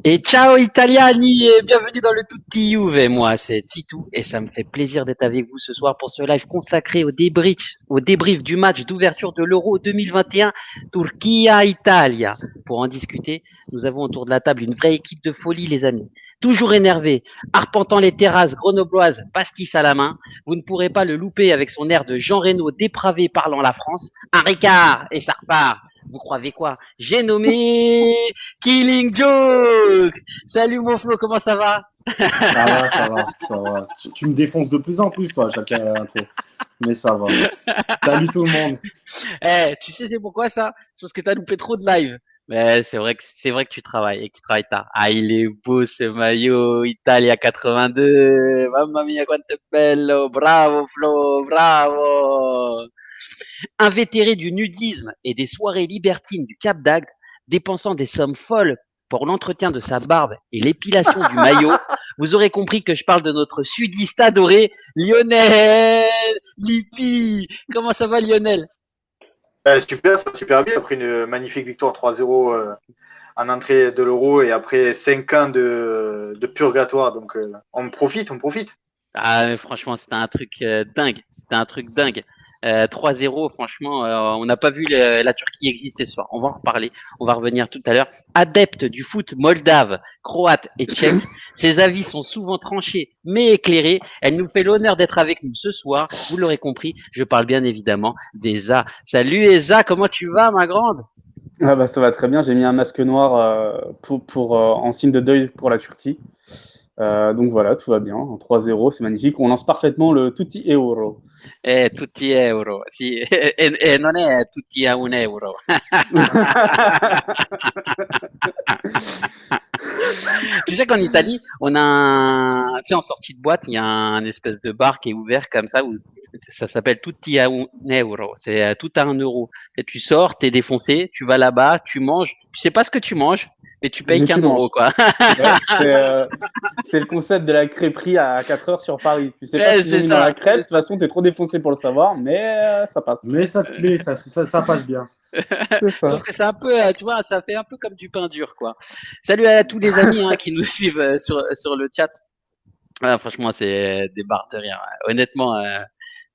Et ciao Italiani et bienvenue dans le Tutti Juve. Moi c'est Titou et ça me fait plaisir d'être avec vous ce soir pour ce live consacré au débrief du match d'ouverture de l'Euro 2021 Turquia-Italia. Pour en discuter, nous avons autour de la table une vraie équipe de folie les amis. Toujours énervé, arpentant les terrasses grenobloises, pastis à la main, vous ne pourrez pas le louper avec son air de Jean Reno dépravé parlant la France. Un Ricard et ça repart. Vous croyez quoi? J'ai nommé Killing Joke. Salut mon Flo, comment ça va? Ça va, ça va, ça va. Tu me défonces de plus en plus, toi, à chaque intro. Mais ça va. Salut tout le monde. Tu sais c'est pourquoi ça? C'est parce que t'as loupé trop de live. Mais c'est vrai que tu travailles et que tu travailles tard. Ah, il est beau ce maillot Italia 82. Mamma mia quanto bello. Bravo Flo, bravo. Invétéré du nudisme et des soirées libertines du Cap d'Agde, dépensant des sommes folles pour l'entretien de sa barbe et l'épilation du maillot, vous aurez compris que je parle de notre sudiste adoré, Lionel Lippi. Comment ça va, Lionel? Super, ça va super bien. Après une magnifique victoire 3-0 en entrée de l'Euro et après 5 ans de purgatoire. Donc on profite, on profite. Ah, mais franchement, c'était un truc dingue. C'était un truc dingue. 3-0, franchement, on n'a pas vu la Turquie exister ce soir. On va en reparler. On va revenir tout à l'heure. Adepte du foot moldave, croate et tchèque, ses avis sont souvent tranchés mais éclairés. Elle nous fait l'honneur d'être avec nous ce soir. Vous l'aurez compris, je parle bien évidemment d'Eza. Salut Eza, comment tu vas, ma grande? Ah bah ça va très bien, j'ai mis un masque noir en signe de deuil pour la Turquie. Donc voilà, tout va bien, en 3-0, c'est magnifique. On lance parfaitement le tutti euro. Tutti euro, sì, e non è tutti a un euro. Tu sais qu'en Italie, tu sais, en sortie de boîte, il y a un espèce de bar qui est ouvert comme ça, où ça s'appelle Tutti a un euro. C'est tout à 1 euro. Et tu sors, t'es défoncé, tu vas là-bas, tu manges, tu sais pas ce que tu manges, mais tu payes Mais qu'un tu euro, manges. quoi. Ouais, c'est le concept de la crêperie à 4 heures sur Paris. Tu sais pas ce qu'ils ont C'est mis dans la ça. crêpe, de toute façon t'es trop défoncé pour le savoir, mais ça passe. Mais ça te plaît, ça passe bien. C'est Sauf ça. que c'est un peu, tu vois, ça fait un peu comme du pain dur, quoi. Salut à tous les amis qui nous suivent sur le chat. Ah, franchement, c'est des barres de rire. Honnêtement,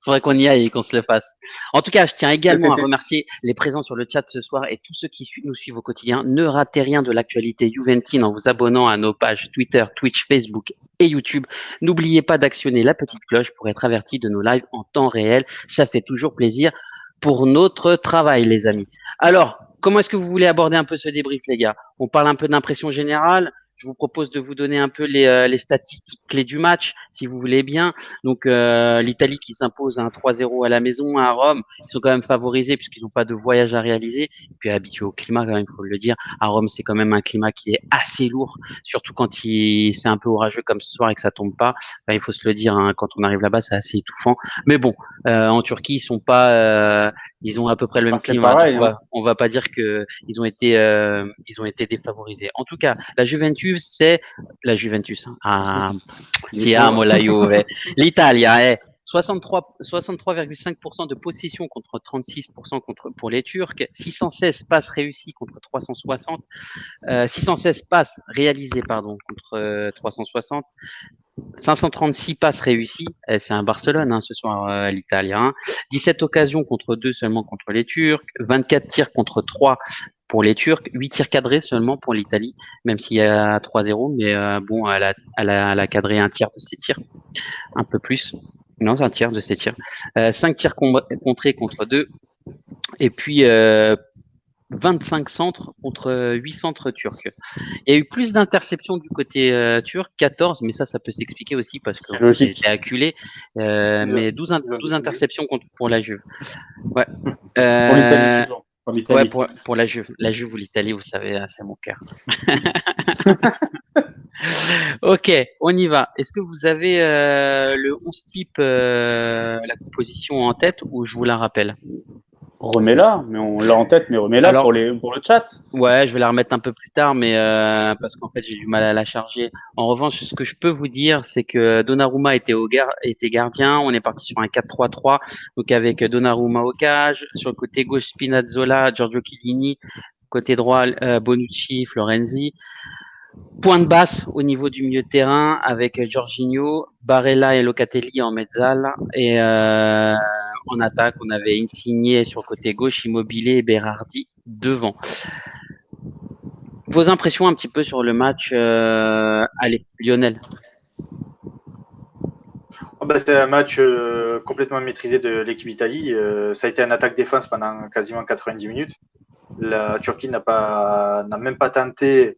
faudrait qu'on y aille et qu'on se le fasse. En tout cas, je tiens également à remercier les présents sur le chat ce soir et tous ceux qui nous suivent au quotidien. Ne ratez rien de l'actualité juventine en vous abonnant à nos pages Twitter, Twitch, Facebook et YouTube. N'oubliez pas d'actionner la petite cloche pour être averti de nos lives en temps réel. Ça fait toujours plaisir pour notre travail, les amis. Alors, comment est-ce que vous voulez aborder un peu ce débrief, les gars? On parle un peu d'impression générale. Je vous propose de vous donner un peu les statistiques clés du match, si vous voulez bien. Donc, l'Italie qui s'impose un 3-0 à la maison, à Rome. Ils sont quand même favorisés puisqu'ils n'ont pas de voyage à réaliser. Et puis, habitués au climat, quand même, il faut le dire. À Rome, c'est quand même un climat qui est assez lourd, surtout quand c'est un peu orageux comme ce soir et que ça tombe pas. Enfin, il faut se le dire, quand on arrive là-bas, c'est assez étouffant. Mais bon, en Turquie, ils ont à peu près le même C'est climat. Donc, pareil, hein. on va pas dire que ils ont été défavorisés. En tout cas, la Juventus, c'est la Juventus. Amo la Juve. L'Italia est 63,5% de possession contre 36% pour les Turcs, 616 passes réussies contre 360, 616 passes réalisées contre 360, 536 passes réussies, c'est un Barcelone ce soir l'Italien, 17 occasions contre 2 seulement contre les Turcs, 24 tirs contre 3 pour les Turcs, 8 tirs cadrés seulement pour l'Italie, même s'il y a 3-0, mais bon, elle a cadré un tiers de ses tirs, un peu plus. Non, c'est un tiers de ses tirs. 5 tirs contrés contre 2, et puis 25 centres contre 8 centres turcs. Il y a eu plus d'interceptions du côté turc, 14, mais ça peut s'expliquer aussi parce C'est qu'on a logique. été acculé, mais 12 interceptions pour la Juve. Ouais. Pour l'Italie toujours. Pour Ouais, l'Italie. pour la Juve. La Juve ou l'Italie, vous savez, c'est mon cœur. Ok, on y va. Est-ce que vous avez le 11 type, la composition en tête ou je vous la rappelle? Remets-la, mais on l'a en tête, mais remets-la Alors, pour le chat. ouais, je vais la remettre un peu plus tard, mais parce qu'en fait, j'ai du mal à la charger. En revanche, ce que je peux vous dire, c'est que Donnarumma était gardien. On est parti sur un 4-3-3, donc avec Donnarumma au cage. Sur le côté gauche, Spinazzola, Giorgio Chiellini. Côté droit, Bonucci, Florenzi. Point de basse au niveau du milieu de terrain avec Jorginho, Barella et Locatelli en mezzala. Et en attaque, on avait Insigne sur le côté gauche, Immobile et Berardi devant. Vos impressions un petit peu sur le match, allez, Lionel. C'était un match complètement maîtrisé de l'équipe d'Italie. Ça a été un attaque-défense pendant quasiment 90 minutes. La Turquie n'a même pas tenté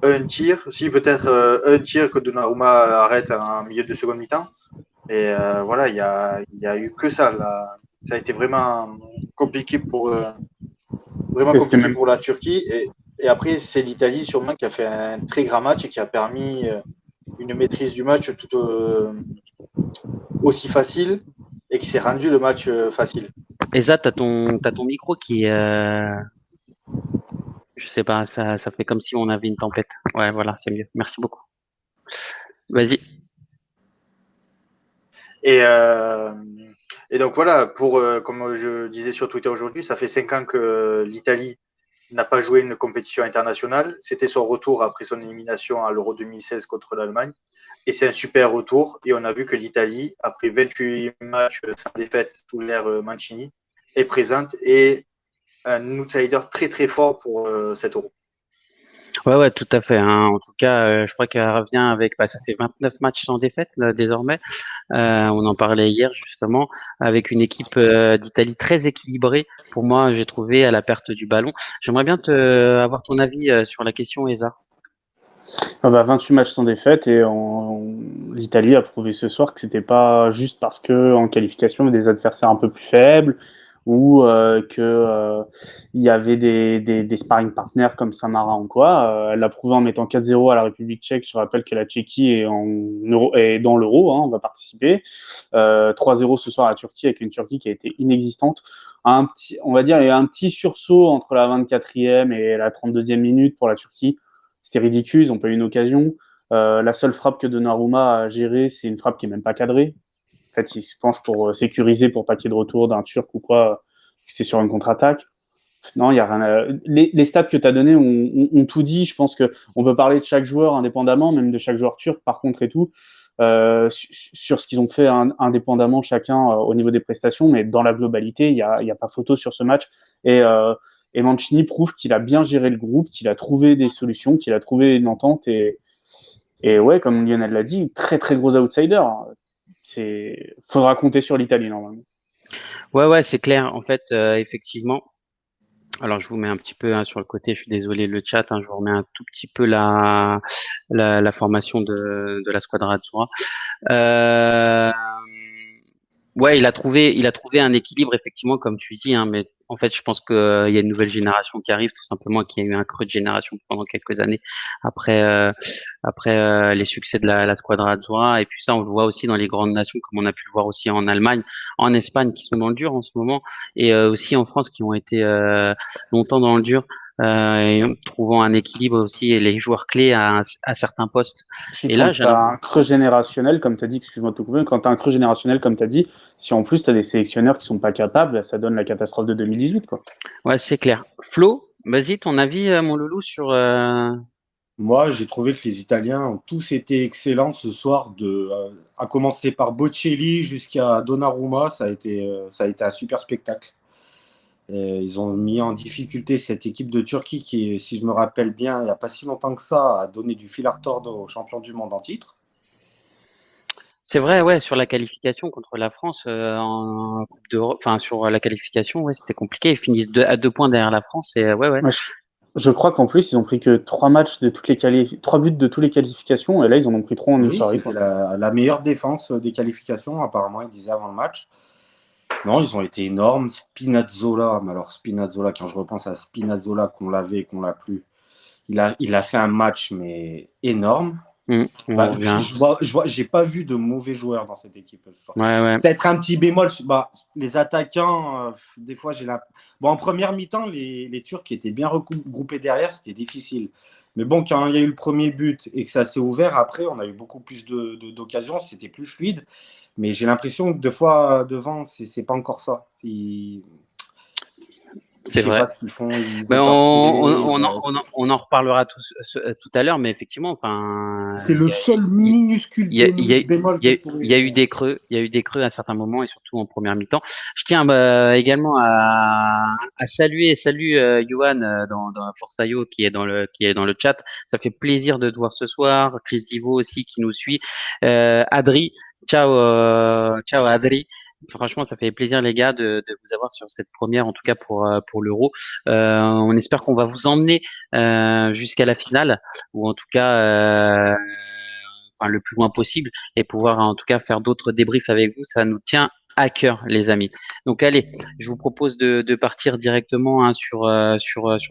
un tir. Si, peut-être un tir que Donnarumma arrête en milieu de seconde mi-temps. Et voilà, il y a eu que ça. Là. Ça a été vraiment compliqué Même... pour la Turquie. Et après, c'est l'Italie sûrement qui a fait un très grand match et qui a permis une maîtrise du match tout aussi facile et qui s'est rendu le match facile. Eza, t'as ton micro qui est, je sais pas, ça fait comme si on avait une tempête. Ouais, voilà, c'est mieux. Merci beaucoup. Vas-y. Et donc voilà, comme je disais sur Twitter aujourd'hui, ça fait 5 ans que l'Italie n'a pas joué une compétition internationale. C'était son retour après son élimination à l'Euro 2016 contre l'Allemagne. Et c'est un super retour. Et on a vu que l'Italie, après 28 matchs sans défaite sous l'ère Mancini, est présente et un outsider très très fort pour cet Euro. Ouais, tout à fait. Hein. En tout cas, je crois qu'elle revient avec, ça fait 29 matchs sans défaite là, désormais. On en parlait hier justement, avec une équipe d'Italie très équilibrée. Pour moi, j'ai trouvé à la perte du ballon. J'aimerais bien avoir ton avis sur la question, Eza. 28 matchs sans défaite et l'Italie a prouvé ce soir que c'était pas juste parce que en qualification il y avait des adversaires un peu plus faibles ou que il y avait des sparring partners comme Samara ou quoi. Elle l'a prouvé en mettant 4-0 à la République tchèque. Je rappelle que la Tchéquie est dans l'euro, hein, on va participer. 3-0 ce soir à la Turquie avec une Turquie qui a été inexistante. On va dire, il y a un petit sursaut entre la 24e et la 32e minute pour la Turquie. C'était ridicule, ils n'ont pas eu une occasion. La seule frappe que Donnarumma a gérée, c'est une frappe qui n'est même pas cadrée. En fait, il se penche pour sécuriser, pour pas qu'il y ait de retour d'un Turc ou quoi. C'est sur une contre-attaque. Non, il y a rien. Les stats que tu as données ont tout dit. Je pense qu'on peut parler de chaque joueur indépendamment, même de chaque joueur turc, par contre, et tout, sur ce qu'ils ont fait indépendamment chacun au niveau des prestations. Mais dans la globalité, il n'y a pas photo sur ce match. Et Mancini prouve qu'il a bien géré le groupe, qu'il a trouvé des solutions, qu'il a trouvé une entente. Et ouais, comme Lionel l'a dit, très très gros outsider. Faudra compter sur l'Italie normalement. Ouais, c'est clair. En fait, effectivement. Alors, je vous mets un petit peu sur le côté. Je suis désolé, le chat. Je vous remets un tout petit peu la formation de la Squadra Azzurra. Ouais, il a trouvé un équilibre effectivement, comme tu dis. Mais en fait, je pense qu'il y a une nouvelle génération qui arrive, tout simplement, qui a eu un creux de génération pendant quelques années après les succès de la Squadra Azzurra. Et puis ça, on le voit aussi dans les grandes nations, comme on a pu le voir aussi en Allemagne, en Espagne, qui sont dans le dur en ce moment, et aussi en France, qui ont été longtemps dans le dur. Et trouvant un équilibre aussi et les joueurs clés à certains postes. Puis Et là, quand tu as un creux générationnel, comme tu as dit, excuse-moi de te couper, quand tu as un creux générationnel, comme tu as dit, si en plus tu as des sélectionneurs qui sont pas capables, ça donne la catastrophe de 2018. Quoi. ouais, c'est clair. Flo, vas-y, ton avis, mon loulou, sur. Moi, j'ai trouvé que les Italiens ont tous été excellents ce soir, à commencer par Bocelli jusqu'à Donnarumma. Ça a été un super spectacle. Et ils ont mis en difficulté cette équipe de Turquie qui, si je me rappelle bien, il n'y a pas si longtemps que ça, a donné du fil à retordre aux champions du monde en titre. C'est vrai, ouais, sur la qualification contre la France en Coupe d'Europe, enfin sur la qualification, ouais, c'était compliqué. Ils finissent à 2 points derrière la France et ouais. Ouais, je crois qu'en plus, ils ont pris que 3 buts de toutes les qualifications, et là, ils en ont pris 3 en une Oui, soirée. c'était la meilleure défense des qualifications, apparemment, ils disaient avant le match. Non, ils ont été énormes. Spinazzola, mais alors Spinazzola, quand je repense à Spinazzola, qu'on l'avait et qu'on l'a plus, il a fait un match, mais énorme. Enfin, j'ai pas vu de mauvais joueurs dans cette équipe ce soir. Ouais. Peut-être un petit bémol, les attaquants, des fois, en première mi-temps, les Turcs étaient bien regroupés derrière, c'était difficile. Mais bon, quand il y a eu le premier but et que ça s'est ouvert, après, on a eu beaucoup plus d'occasions, c'était plus fluide. Mais j'ai l'impression que deux fois devant, c'est pas encore ça. C'est sais vrai. pas ce qu'ils font. Ils Ben, ont pas on en reparlera tout à l'heure, mais effectivement, enfin, C'est le seul minuscule il y a, il y a- bémol il y que a- je pourrais. il y a eu des creux, il y a eu des creux à certains moments et surtout en première mi-temps. Je tiens également à saluer, salut Johan dans Forsaio qui est dans le chat. Ça fait plaisir de te voir ce soir. Chris Divo aussi qui nous suit. Adri, ciao Adri. Franchement, ça fait plaisir les gars de vous avoir sur cette première, en tout cas pour l'Euro. On espère qu'on va vous emmener jusqu'à la finale ou en tout cas enfin le plus loin possible et pouvoir en tout cas faire d'autres débriefs avec vous. Ça nous tient à cœur, les amis. Donc allez, je vous propose de partir directement sur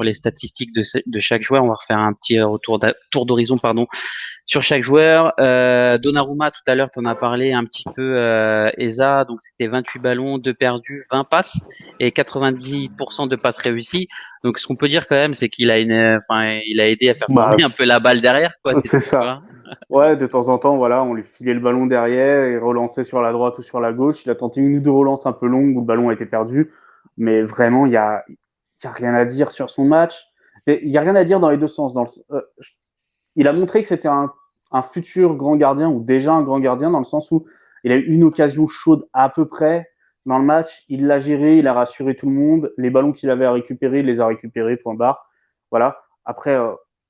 les statistiques de chaque joueur. On va refaire un petit tour d'horizon pardon sur chaque joueur. Donnarumma, tout à l'heure, tu en as parlé un petit peu, Eza. Donc c'était 28 ballons, 2 perdus, 20 passes et 90% de passes réussies. Donc ce qu'on peut dire quand même, c'est il a aidé à faire Bah, tourner un peu la balle derrière, quoi. C'est c'est tout, ça. quoi. Ouais, de temps en temps, voilà, on lui filait le ballon derrière et relançait sur la droite ou sur la gauche. Il a tenté une ou deux relances un peu longues où le ballon a été perdu. Mais vraiment, il y a rien à dire sur son match. Il y a rien à dire dans les deux sens. Il a montré que c'était un futur grand gardien ou déjà un grand gardien dans le sens où il a eu une occasion chaude à peu près dans le match. Il l'a géré, il a rassuré tout le monde. Les ballons qu'il avait à récupérer, il les a récupérés, point barre. Voilà. Après,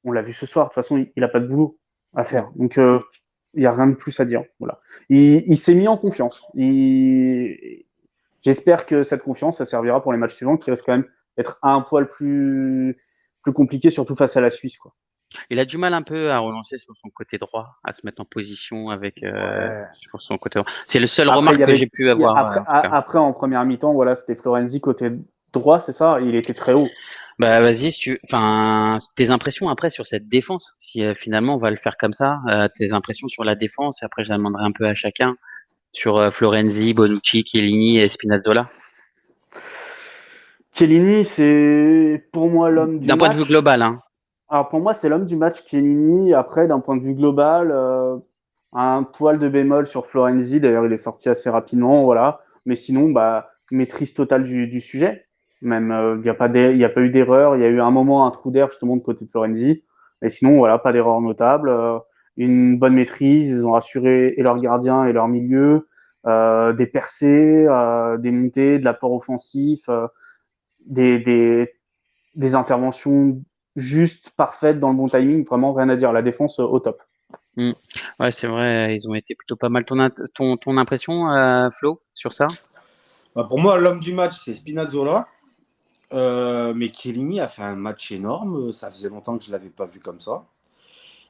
on l'a vu ce soir. De toute façon, il n'a pas de boulot à faire. Donc, il n'y a rien de plus à dire. Voilà. Il s'est mis en confiance. J'espère que cette confiance, ça servira pour les matchs suivants qui risquent quand même d'être un poil plus compliqué, surtout face à la Suisse, quoi. Il a du mal un peu à relancer sur son côté droit, à se mettre en position avec Ouais. sur son côté droit. C'est le seul Après, il y remarque que j'ai avait, pu avoir après, en tout cas. après, en première mi-temps, voilà, c'était Florenzi côté droit, c'est ça? Il était très haut. Bah vas-y, enfin tes impressions après sur cette défense, si finalement on va le faire comme ça, tes impressions sur la défense et après je la demanderai un peu à chacun sur Florenzi, Bonucci, Chiellini et Spinazzola. Chiellini, c'est pour moi l'homme du D'un point de vue match. global, hein. Alors pour moi, c'est l'homme du match Chiellini. Après, d'un point de vue global, un poil de bémol sur Florenzi. D'ailleurs, il est sorti assez rapidement, voilà. Mais sinon, bah, maîtrise totale du sujet. Même, il n'y a pas eu d'erreur. Il y a eu un moment, un trou d'air justement de côté de Florenzi. Mais sinon, voilà, pas d'erreur notable. Une bonne maîtrise. Ils ont rassuré et leur gardien et leur milieu. Des percées, des montées, de l'apport offensif, des, des, des interventions justes, parfaites, dans le bon timing. Vraiment, rien à dire. La défense au top. Mm. Ouais, c'est vrai, ils ont été plutôt pas mal. Ton impression, Flo, sur ça? Bah, pour moi, l'homme du match, c'est Spinazzola. Mais Chiellini a fait un match énorme. Ça faisait longtemps que je ne l'avais pas vu comme ça.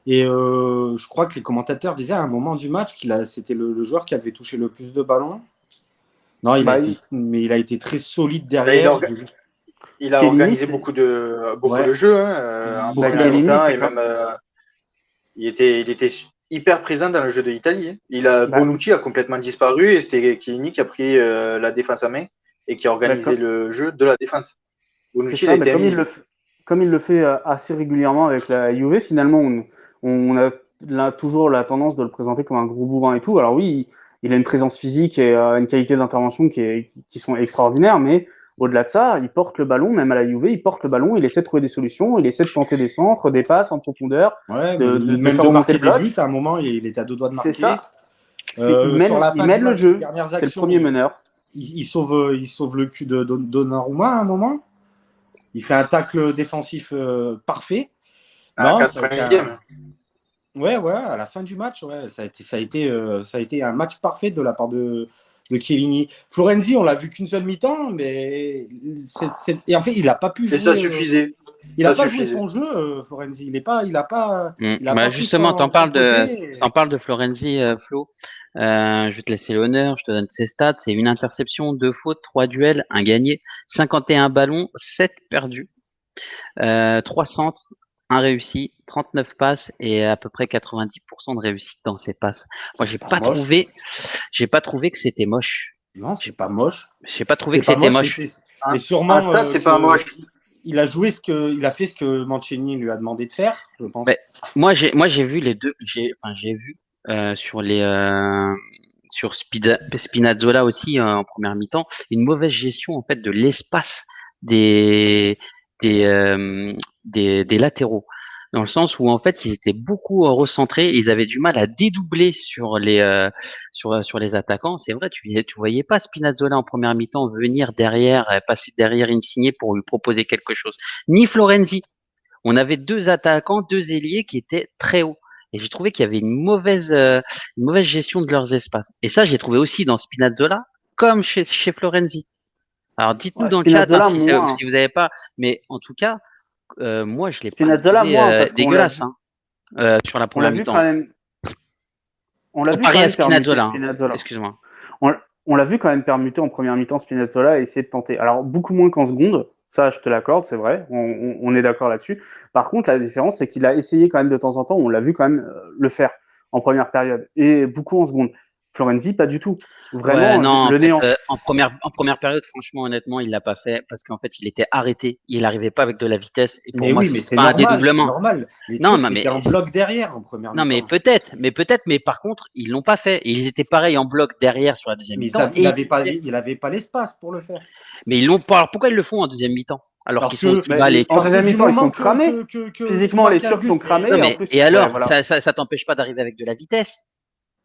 Et je crois que les commentateurs disaient à un moment du match c'était le joueur qui avait touché le plus de ballons. Non, Bah, mais il a été très solide Bah, derrière. il a Chiellini, organisé beaucoup de jeux en Beaucoup première Chiellini, mi-temps c'est et comme. même il était hyper présent dans le jeu de l'Italie. Bah, Bonucci a complètement disparu et c'était Chiellini qui a pris la défense à main et qui a organisé le jeu de la défense. c'est Bonucci, il a ça, mais été invisible. comme il le fait assez régulièrement avec la Juve, finalement, on a toujours la tendance de le présenter comme un gros bourrin et tout. Alors oui, il a une présence physique et une qualité d'intervention qui sont extraordinaires, mais au-delà de ça, il porte le ballon, même à la Juve, il porte le ballon, il essaie de trouver des solutions, il essaie de tenter des centres, des passes en profondeur, Ouais, de même faire de remonter marquer le des bloc. buts. À un moment, il était à deux doigts de C'est marquer. ça. Il Sur la fin du mène le match, les jeu, dernières c'est le actions, premier meneur. il sauve le cul de Donnarumma à un moment. Il fait un tacle défensif parfait. À Non, ça a été 90e. ouais, à la fin du match, ouais, ça a été un match parfait de la part de Chiellini. Florenzi, on l'a vu qu'une seule mi-temps, mais et en fait, il n'a pas pu Et ça jouer. suffisait. Il n'a Ça pas joué suffisait. son jeu, Florenzi. Il a Bah pas pris justement, son côté. t'en parles de Florenzi, Flo. Je vais te laisser l'honneur. Je te donne ses stats. C'est une interception, 2 fautes, 3 duels, un gagné, 51 ballons, 7 perdus, 3 centres, un réussi, 39 passes et à peu près 90% de réussite dans ses passes. Moi, C'est pas moche. j'ai pas trouvé que c'était moche. Non, c'est pas moche. J'ai pas trouvé C'est que pas c'était moche. moche. Et Un sûrement stade, c'est pas moche. il a fait ce que Mancini lui a demandé de faire, je pense. Mais moi j'ai vu les deux. J'ai vu sur Spinazzola aussi en première mi-temps une mauvaise gestion en fait de l'espace des des latéraux. Dans le sens où en fait ils étaient beaucoup recentrés, ils avaient du mal à dédoubler sur les attaquants. C'est vrai, tu voyais pas Spinazzola en première mi-temps venir derrière, passer derrière Insigne pour lui proposer quelque chose. Ni Florenzi. On avait deux attaquants, deux ailiers qui étaient très hauts. Et j'ai trouvé qu'il y avait une mauvaise gestion de leurs espaces. Et ça, j'ai trouvé aussi dans Spinazzola, comme chez Florenzi. Alors, dites-nous Ouais, dans le chat Spinazzola, si vous n'avez pas. Mais en tout cas, moi, je l'ai pas Spinazzola, trouvé moins, parce qu'on l'a dégueulasse vu, sur la on l'a première vu mi-temps. quand même, on l'a vu Comparé quand à même permuter Spinazzola, Spinazzola. excuse-moi. On l'a vu quand même permuter en première mi-temps Spinazzola et essayer de tenter. Alors, beaucoup moins qu'en seconde, ça je te l'accorde, c'est vrai, on est d'accord là-dessus. Par contre, la différence, c'est qu'il a essayé quand même de temps en temps, on l'a vu quand même le faire en première période, et beaucoup en seconde. Florenzi, pas du tout. Ouais, Vraiment, non, en le fait, néant. en première période, franchement, honnêtement, il l'a pas fait parce qu'en fait, il était arrêté. Il n'arrivait pas avec de la vitesse. Et pour Mais moi, oui, mais c'est c'est pas un normal, c'est dédoublement. normal. Les Non, Turcs non, étaient en bloc derrière en première non, mi-temps. mais par contre, ils l'ont pas fait. Et ils étaient pareils en bloc derrière sur la deuxième Mais mi-temps. il n'avait pas, il avait pas l'espace pour le faire. Mais ils l'ont pas. Alors pourquoi ils le font en deuxième mi-temps alors qu'ils Parce sont que, au-dessus bas les En parce Turcs? que deuxième du mi-temps, ils sont moment cramés. que tu Physiquement, les marques un Turcs sont but cramés, Ouais, et en mais plus, et ouais, alors, voilà. ça t'empêche pas d'arriver avec de la vitesse.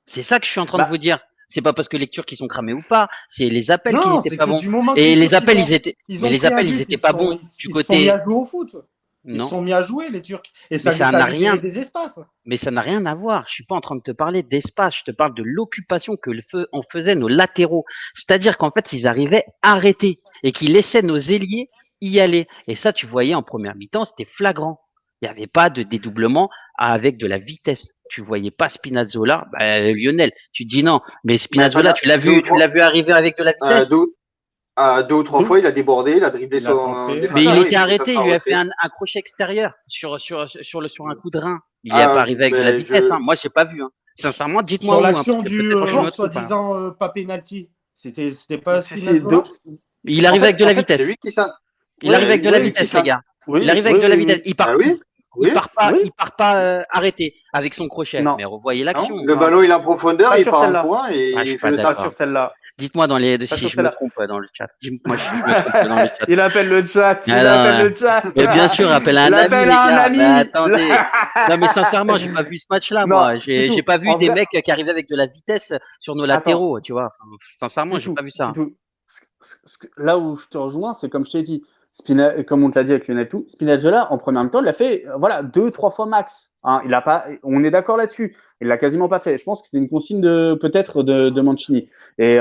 C'est ça que je suis en train de vous Bah, dire. C'est pas parce que les Turcs ils sont cramés ou pas. C'est les appels qui non, n'étaient c'est pas que bons. du moment que les Et les Turcs appels ils étaient, ils mais ont les pris un appels ils but, étaient pas bons du ils se sont mis à côté. jouer au foot. Ils se Non, sont mis à jouer, les Turcs. Et mais ça ça a n'a libéré rien. des espaces. Mais ça n'a rien à voir. Je suis pas en train de te parler d'espace. Je te parle de l'occupation que en faisaient nos latéraux. C'est-à-dire qu'en fait, ils arrivaient arrêtés et qu'ils laissaient nos ailiers y aller. Et ça, tu voyais en première mi-temps, c'était flagrant. Il n'y avait pas de dédoublement avec de la vitesse. Tu voyais pas Spinazzola, Lionel. Tu dis non, mais Mais Spinazzola, tu l'as vu arriver avec de la vitesse. deux, deux ou trois d'où fois, il a débordé, il a dribblé Il a son centré. Mais il défenseur, était il fait des arrêté. centres Il en lui a fait retrait. un crochet extérieur sur un coup de rein. Il n'y a pas arrivé avec de la Mais vitesse. Hein. Moi, j'ai pas vu. Hein. Sincèrement, dites-moi Sur où. Hein, l'action parce que du peut-être que je me trompe. Hein. soi-disant pas penalty, c'était pas si, Spinazzola? Il arrive avec de en la fait c'est vitesse. lui qui s'en. Il arrive Ouais, avec de la c'est lui qui vitesse, les s'en. gars. Il oui, arrive avec oui, de la oui, vitesse. oui. Ah oui, oui, Oui, Il part pas arrêté avec son crochet. non, Mais revoyez non. l'action. Le non, ballon il est en profondeur, pas il sur part en celle-là. courant Ah, je et suis il fait pas le Pas centre. sur d'accord. celle-là. Dites-moi Pas si sur je me celle-là. trompe dans le chat. Dites-moi si je me trompe dans le chat. Il appelle le chat. Il appelle Alors, le chat. mais bien sûr, appelle un Il ami, appelle les un gars. Mais ami. attendez. Non, mais sincèrement, j'ai pas vu ce match-là, Non, moi. Titou, J'ai pas vu en des vrai, mecs qui arrivaient avec de la vitesse sur nos attends, latéraux, tu vois. Enfin, sincèrement, j'ai pas vu ça. Titou. Là où je te rejoins, c'est comme je t'ai dit, comme on te l'a dit avec Lionel tout, Spinazzola, en première mi-temps, il l'a fait, voilà, 2-3 fois max. Hein, il a pas, on est d'accord là-dessus. Il l'a quasiment pas fait. Je pense que c'était une consigne peut-être de Mancini. Et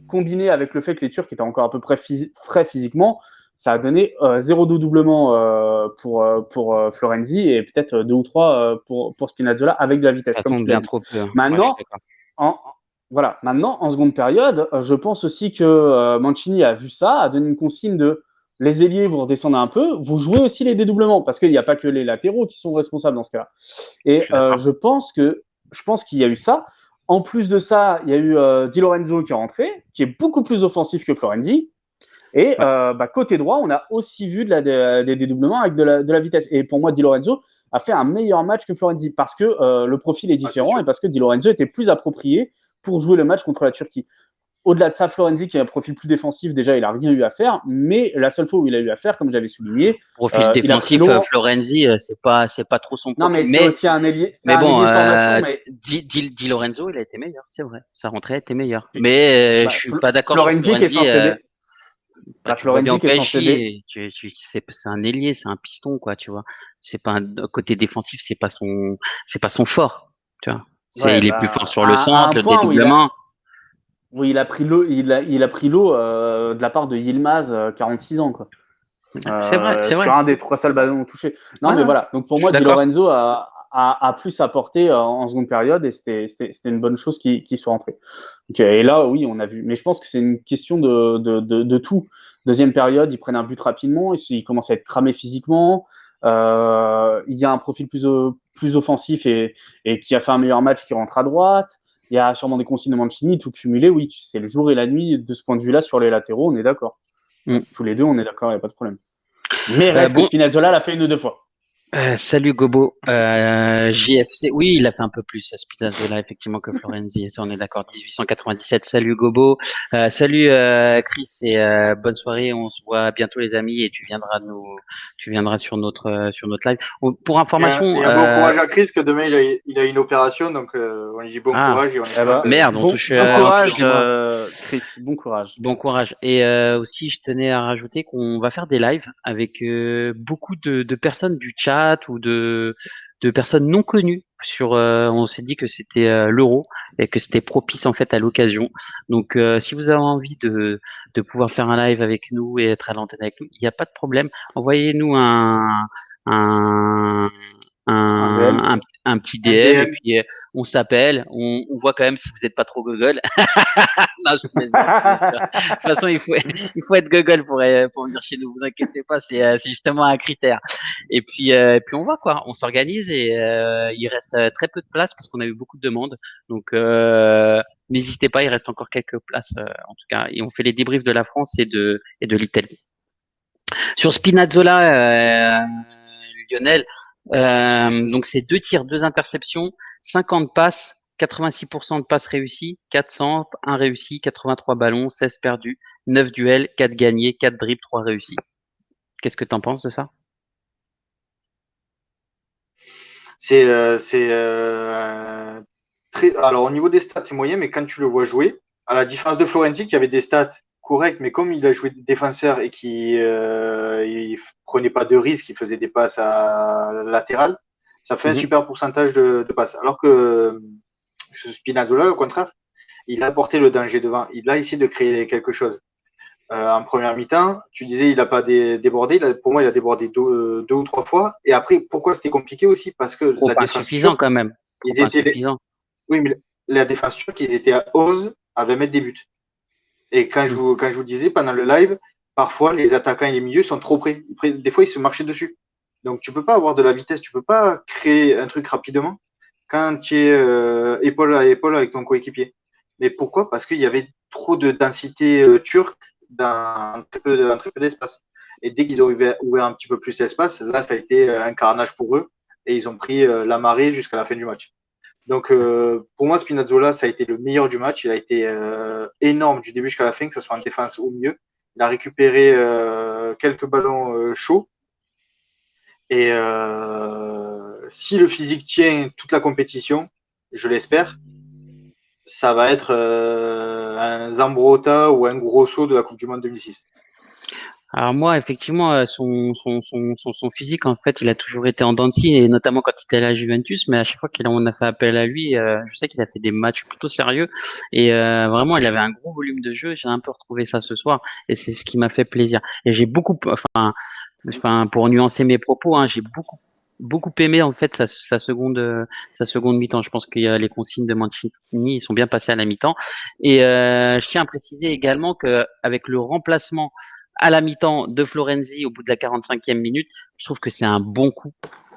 combiné avec le fait que les Turcs étaient encore à peu près frais physiquement, ça a donné zéro doublement pour Florenzi et peut-être deux ou trois pour Spinazzola avec de la vitesse, Ça comme tombe tu l'as bien dit. trop peu. Hein. Ouais, je suis Maintenant, d'accord. en, voilà, maintenant, en seconde période, je pense aussi que Mancini a vu ça, a donné une consigne de les ailiers, vous redescendez un peu, vous jouez aussi les dédoublements, parce qu'il n'y a pas que les latéraux qui sont responsables dans ce cas-là. Je Et suis d'accord. je pense qu'il y a eu ça. En plus de ça, il y a eu Di Lorenzo qui est rentré, qui est beaucoup plus offensif que Florenzi. Et Ouais. côté droit, on a aussi vu des dédoublements avec de la vitesse. Et pour moi, Di Lorenzo a fait un meilleur match que Florenzi parce que le profil est Ah, c'est différent sûr. et parce que Di Lorenzo était plus approprié pour jouer le match contre la Turquie. Au-delà de ça, Florenzi, qui a un profil plus défensif, déjà, il n'a rien eu à faire. Mais la seule fois où il a eu à faire, comme j'avais souligné, Profil il a pris défensif, l'eau. Florenzi, c'est pas trop son Non, profil. mais c'est aussi un ailier, c'est Mais un bon, ailier formation. Mais Di Lorenzo, il a été meilleur, c'est vrai. Sa rentrée a été meilleure. Mais je suis pas d'accord sur Florenzi qui est Florenzi. censé aider. Tu le vois bien au Florenzi qui est censé aider. PSG, c'est un ailier, c'est un piston, quoi, tu vois. C'est pas un côté défensif, c'est pas son fort, tu vois. Ouais, Il est plus fort sur le à un centre, le point dédoublement. où il a pris l'eau, il a pris l'eau de la part de Yilmaz, 46 ans, quoi. C'est vrai. Sur un des trois seuls ballons touchés. Non, Ouais, mais ouais, voilà. Donc pour je suis moi, Di d'accord. Lorenzo a plus apporté en seconde période et c'était une bonne chose qu'il soit rentré. Donc, et là, oui, on a vu. Mais je pense que c'est une question de tout. Deuxième période, ils prennent un but rapidement, ils commencent à être cramés physiquement. Il y a un profil plus offensif et qui a fait un meilleur match qui rentre à droite. Il y a sûrement des consignes de Mancini, tout cumulé. Oui, c'est le jour et la nuit de ce point de vue-là sur les latéraux, on est d'accord. Mm. Tous les deux, on est d'accord, il n'y a pas de problème. Mais reste que Bon, Spinazzola l'a fait une ou deux fois. Salut Gobo, JFC, oui, il a fait un peu plus Spinazzola effectivement que Florenzi, ça on est d'accord. 1897. Salut Gobo, salut Chris et bonne soirée. On se voit bientôt les amis et tu viendras sur notre live. Pour information, Et un bon courage à Chris, que demain il a une opération, donc on lui dit bon ah courage et on Eh ben, espère que. merde, bon on touche courage, les bras. Chris. Bon courage. Bon courage. Et aussi, je tenais à rajouter qu'on va faire des lives avec beaucoup de personnes du chat ou de personnes non connues. On s'est dit que c'était l'euro et que c'était propice en fait à l'occasion. Donc, si vous avez envie de pouvoir faire un live avec nous et être à l'antenne avec nous, il n'y a pas de problème. Envoyez-nous un, DM. un petit Un DM et DM. puis on s'appelle. On voit quand même si vous n'êtes pas trop gogol. Non, je plaisante, bien sûr. De toute façon, il faut être gogol pour venir chez nous. Vous inquiétez pas, c'est justement un critère. Et puis on voit quoi. On s'organise et il reste très peu de places parce qu'on a eu beaucoup de demandes. Donc n'hésitez pas, il reste encore quelques places en tout cas. Et on fait les débriefs de la France et de l'Italie. Sur Spinazzola, Lionel, donc c'est 2 tirs, 2 interceptions, 50 passes, 86% de passes réussies, 4 centres, 1 réussi, 83 ballons, 16 perdus, 9 duels, 4 gagnés, 4 dribbles, 3 réussis. Qu'est-ce que tu en penses de ça? C'est très. Alors au niveau des stats, c'est moyen, mais quand tu le vois jouer, à la différence de Florenzi qui avait des stats correctes, mais comme il a joué défenseur et qui il prenait pas de risques, il faisait des passes à latéral, ça fait un Mhm. super pourcentage de passes. Alors que Spinazzola, au contraire, il a apporté le danger devant. Il a essayé de créer quelque chose. En première mi-temps, tu disais il n'a pas débordé. Pour moi, il a débordé deux ou trois fois. Et après, pourquoi c'était compliqué aussi? Parce que Trop la défense insuffisant turque, quand même. Trop ils étaient. insuffisant. Oui, mais la défense turque, ils étaient à 11 à 20 mètres des buts. Et Mhm. quand je vous disais pendant le live, parfois les attaquants et les milieux sont trop près. Des fois, ils se marchaient dessus. Donc, tu peux pas avoir de la vitesse, tu peux pas créer un truc rapidement quand tu es épaule à épaule avec ton coéquipier. Mais pourquoi? Parce qu'il y avait trop de densité turque dans très peu d'espace. Et dès qu'ils ont ouvert un petit peu plus l'espace, là, ça a été un carnage pour eux. Et ils ont pris la marée jusqu'à la fin du match. Donc, pour moi, Spinazzola, ça a été le meilleur du match. Il a été énorme du début jusqu'à la fin, que ce soit en défense ou au milieu. Il a récupéré quelques ballons chauds. Et si le physique tient toute la compétition, je l'espère, ça va être un Zambrotta ou un Grosso de la Coupe du Monde 2006. Alors moi, effectivement, son physique, en fait, il a toujours été en dents de scie, et notamment quand il était à la Juventus, mais à chaque fois qu'on a fait appel à lui, je sais qu'il a fait des matchs plutôt sérieux, et vraiment, il avait un gros volume de jeu, j'ai un peu retrouvé ça ce soir, et c'est ce qui m'a fait plaisir. Et j'ai enfin, pour nuancer mes propos, hein, j'ai beaucoup aimé en fait sa seconde mi-temps. Je pense que les consignes de Mancini ils sont bien passées à la mi-temps. Et je tiens à préciser également que avec le remplacement à la mi-temps de Florenzi au bout de la 45e minute, je trouve que c'est un bon coup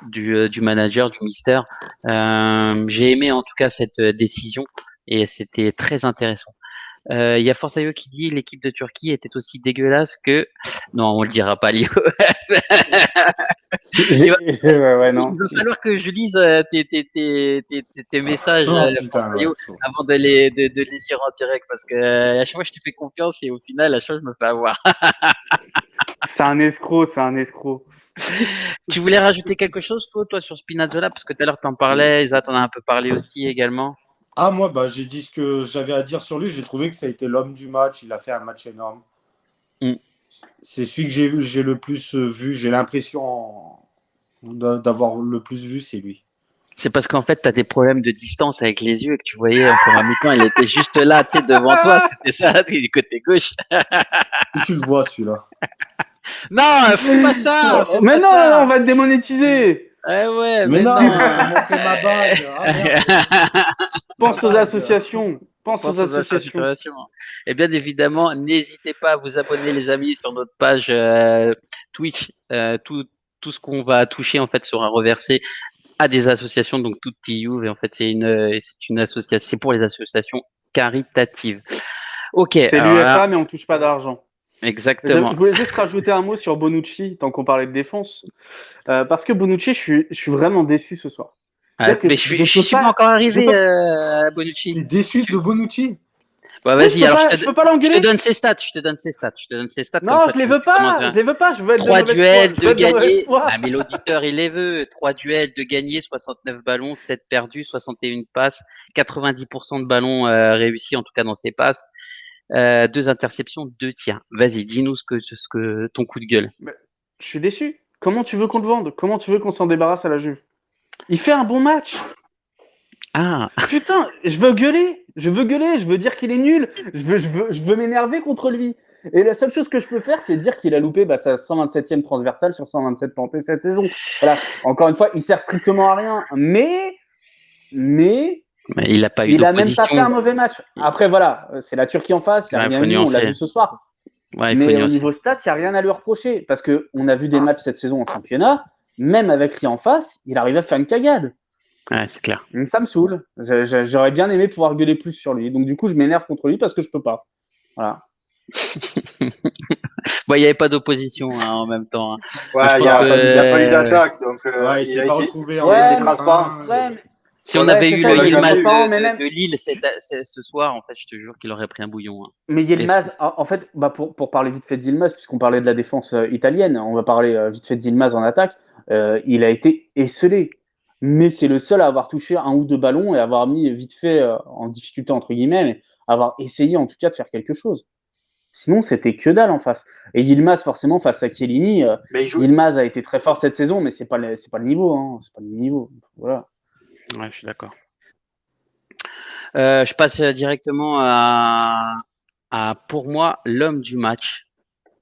du manager, du mister. J'ai aimé en tout cas cette décision et c'était très intéressant. Il y a Forzaio qui dit l'équipe de Turquie était aussi dégueulasse que... Non, on le dira pas, Lio. Il va, Ouais, il non. va falloir que je lise tes messages, Oh putain, ouais. Forzaio, avant de les lire en direct parce que à chaque fois je te fais confiance et au final, à chaque fois je me fais avoir. C'est un escroc, c'est un escroc. Tu voulais rajouter quelque chose, toi, sur Spinazzola? Parce que tout à l'heure, tu en parlais, Isa, t'en as un peu parlé aussi également. Ah, moi, bah, j'ai dit ce que j'avais à dire sur lui. J'ai trouvé que ça a été l'homme du match. Il a fait un match énorme. Mm. C'est celui que j'ai le plus vu. J'ai l'impression d'avoir le plus vu, c'est lui. C'est parce qu'en fait, tu as des problèmes de distance avec les yeux et que tu voyais en première mi-temps, il était juste là, tu sais, devant toi, c'était ça, du côté gauche. Où tu le vois, celui-là? Non, fais pas ça, fais Mais pas non, on ça. va te démonétiser. Ouais, Mais mais non, non. il faut montrer ma bague. Ah merde, ma Pense aux bague. associations. Pense aux Pense aux associations. associations. Et bien évidemment, n'hésitez pas à vous abonner, les amis, sur notre page Twitch. Tout ce qu'on va toucher, en fait, sera reversé à des associations, donc toute TU, et en fait, c'est une association, c'est pour les associations caritatives. Ok, C'est alors là, l'UFA, mais on touche pas d'argent. Exactement. Je voulais juste rajouter un mot sur Bonucci, tant qu'on parlait de défense. Parce que Bonucci, je suis vraiment déçu ce soir. C'est-à-dire que Mais je je peux suis pas pas, encore je arrivé, peux, Bonucci. T'es déçu de Bonucci? Bah, oui, je vas-y, peux alors pas, je peux pas je te l'engueuler. donne ses stats, je te donne ses stats, je te donne ses stats, comme Non, ça je les veux tu commences pas, bien. je les veux pas. Je veux être de 3 mauvaise foi. duels, Je 2 veux être de mauvaise gagnés. foi. Ah, mais l'auditeur, il les veut. 3 duels, 2 gagnés, 69 ballons, 7 perdus, 61 passes, 90% de ballons réussis, en tout cas dans ses passes. 2 interceptions, 2 tirs. Vas-y, dis-nous ce que ton coup de gueule. Mais je suis déçu. Comment tu veux qu'on le vende? Comment tu veux qu'on s'en débarrasse à la Juve? Il fait un bon match. Ah, Putain, je veux gueuler. Je veux gueuler. Je veux dire qu'il est nul. Je veux m'énerver contre lui. Et la seule chose que je peux faire, c'est dire qu'il a loupé sa 127e transversale sur 127 tentées cette saison. Voilà. Encore une fois, il sert strictement à rien. Mais mais il n'a pas eu il a même pas fait d'opposition. un mauvais match. Après, voilà, c'est la Turquie en face. Il n'y a Ouais, il rien faut eu. On l'a nuancer. vu ce soir. Ouais, il faut Mais au nuancer. niveau stats, il n'y a rien à lui reprocher. Parce qu'on a vu des matchs cette saison en championnat. Même avec rien en face, il arrive à faire une cagade. Ouais, c'est clair. Donc, ça me saoule. J'aurais bien aimé pouvoir gueuler plus sur lui. Donc du coup, je m'énerve contre lui parce que je peux pas. Voilà. Bon, il n'y avait pas d'opposition en même temps. Moi, je Ouais, il n'y pense a, y a pas eu que d'attaque, donc Ouais, il s'est pas retrouvé en il a milieu été Ouais, de mais, transparent. terrain. ouais, mais, si on ouais, avait c'est eu ça, le On il l'a était jamais Yilmaz eu. transparent, mais même. de Lille ce soir, en fait, je te jure qu'il aurait pris un bouillon. Hein. Mais Et Yilmaz, en fait, pour parler vite fait de Yilmaz, puisqu'on parlait de la défense italienne, on va parler vite fait de Yilmaz en attaque. Il a été esselé. Mais c'est le seul à avoir touché un ou deux ballons et avoir mis vite fait en difficulté, entre guillemets, mais avoir essayé en tout cas de faire quelque chose. Sinon, c'était que dalle en face. Et Yilmaz, forcément, face à Chiellini, Mais il joue. Yilmaz a été très fort cette saison, mais c'est pas c'est pas le niveau. Hein. C'est pas le niveau. Voilà. ouais, je suis d'accord. Je passe directement pour moi, l'homme du match.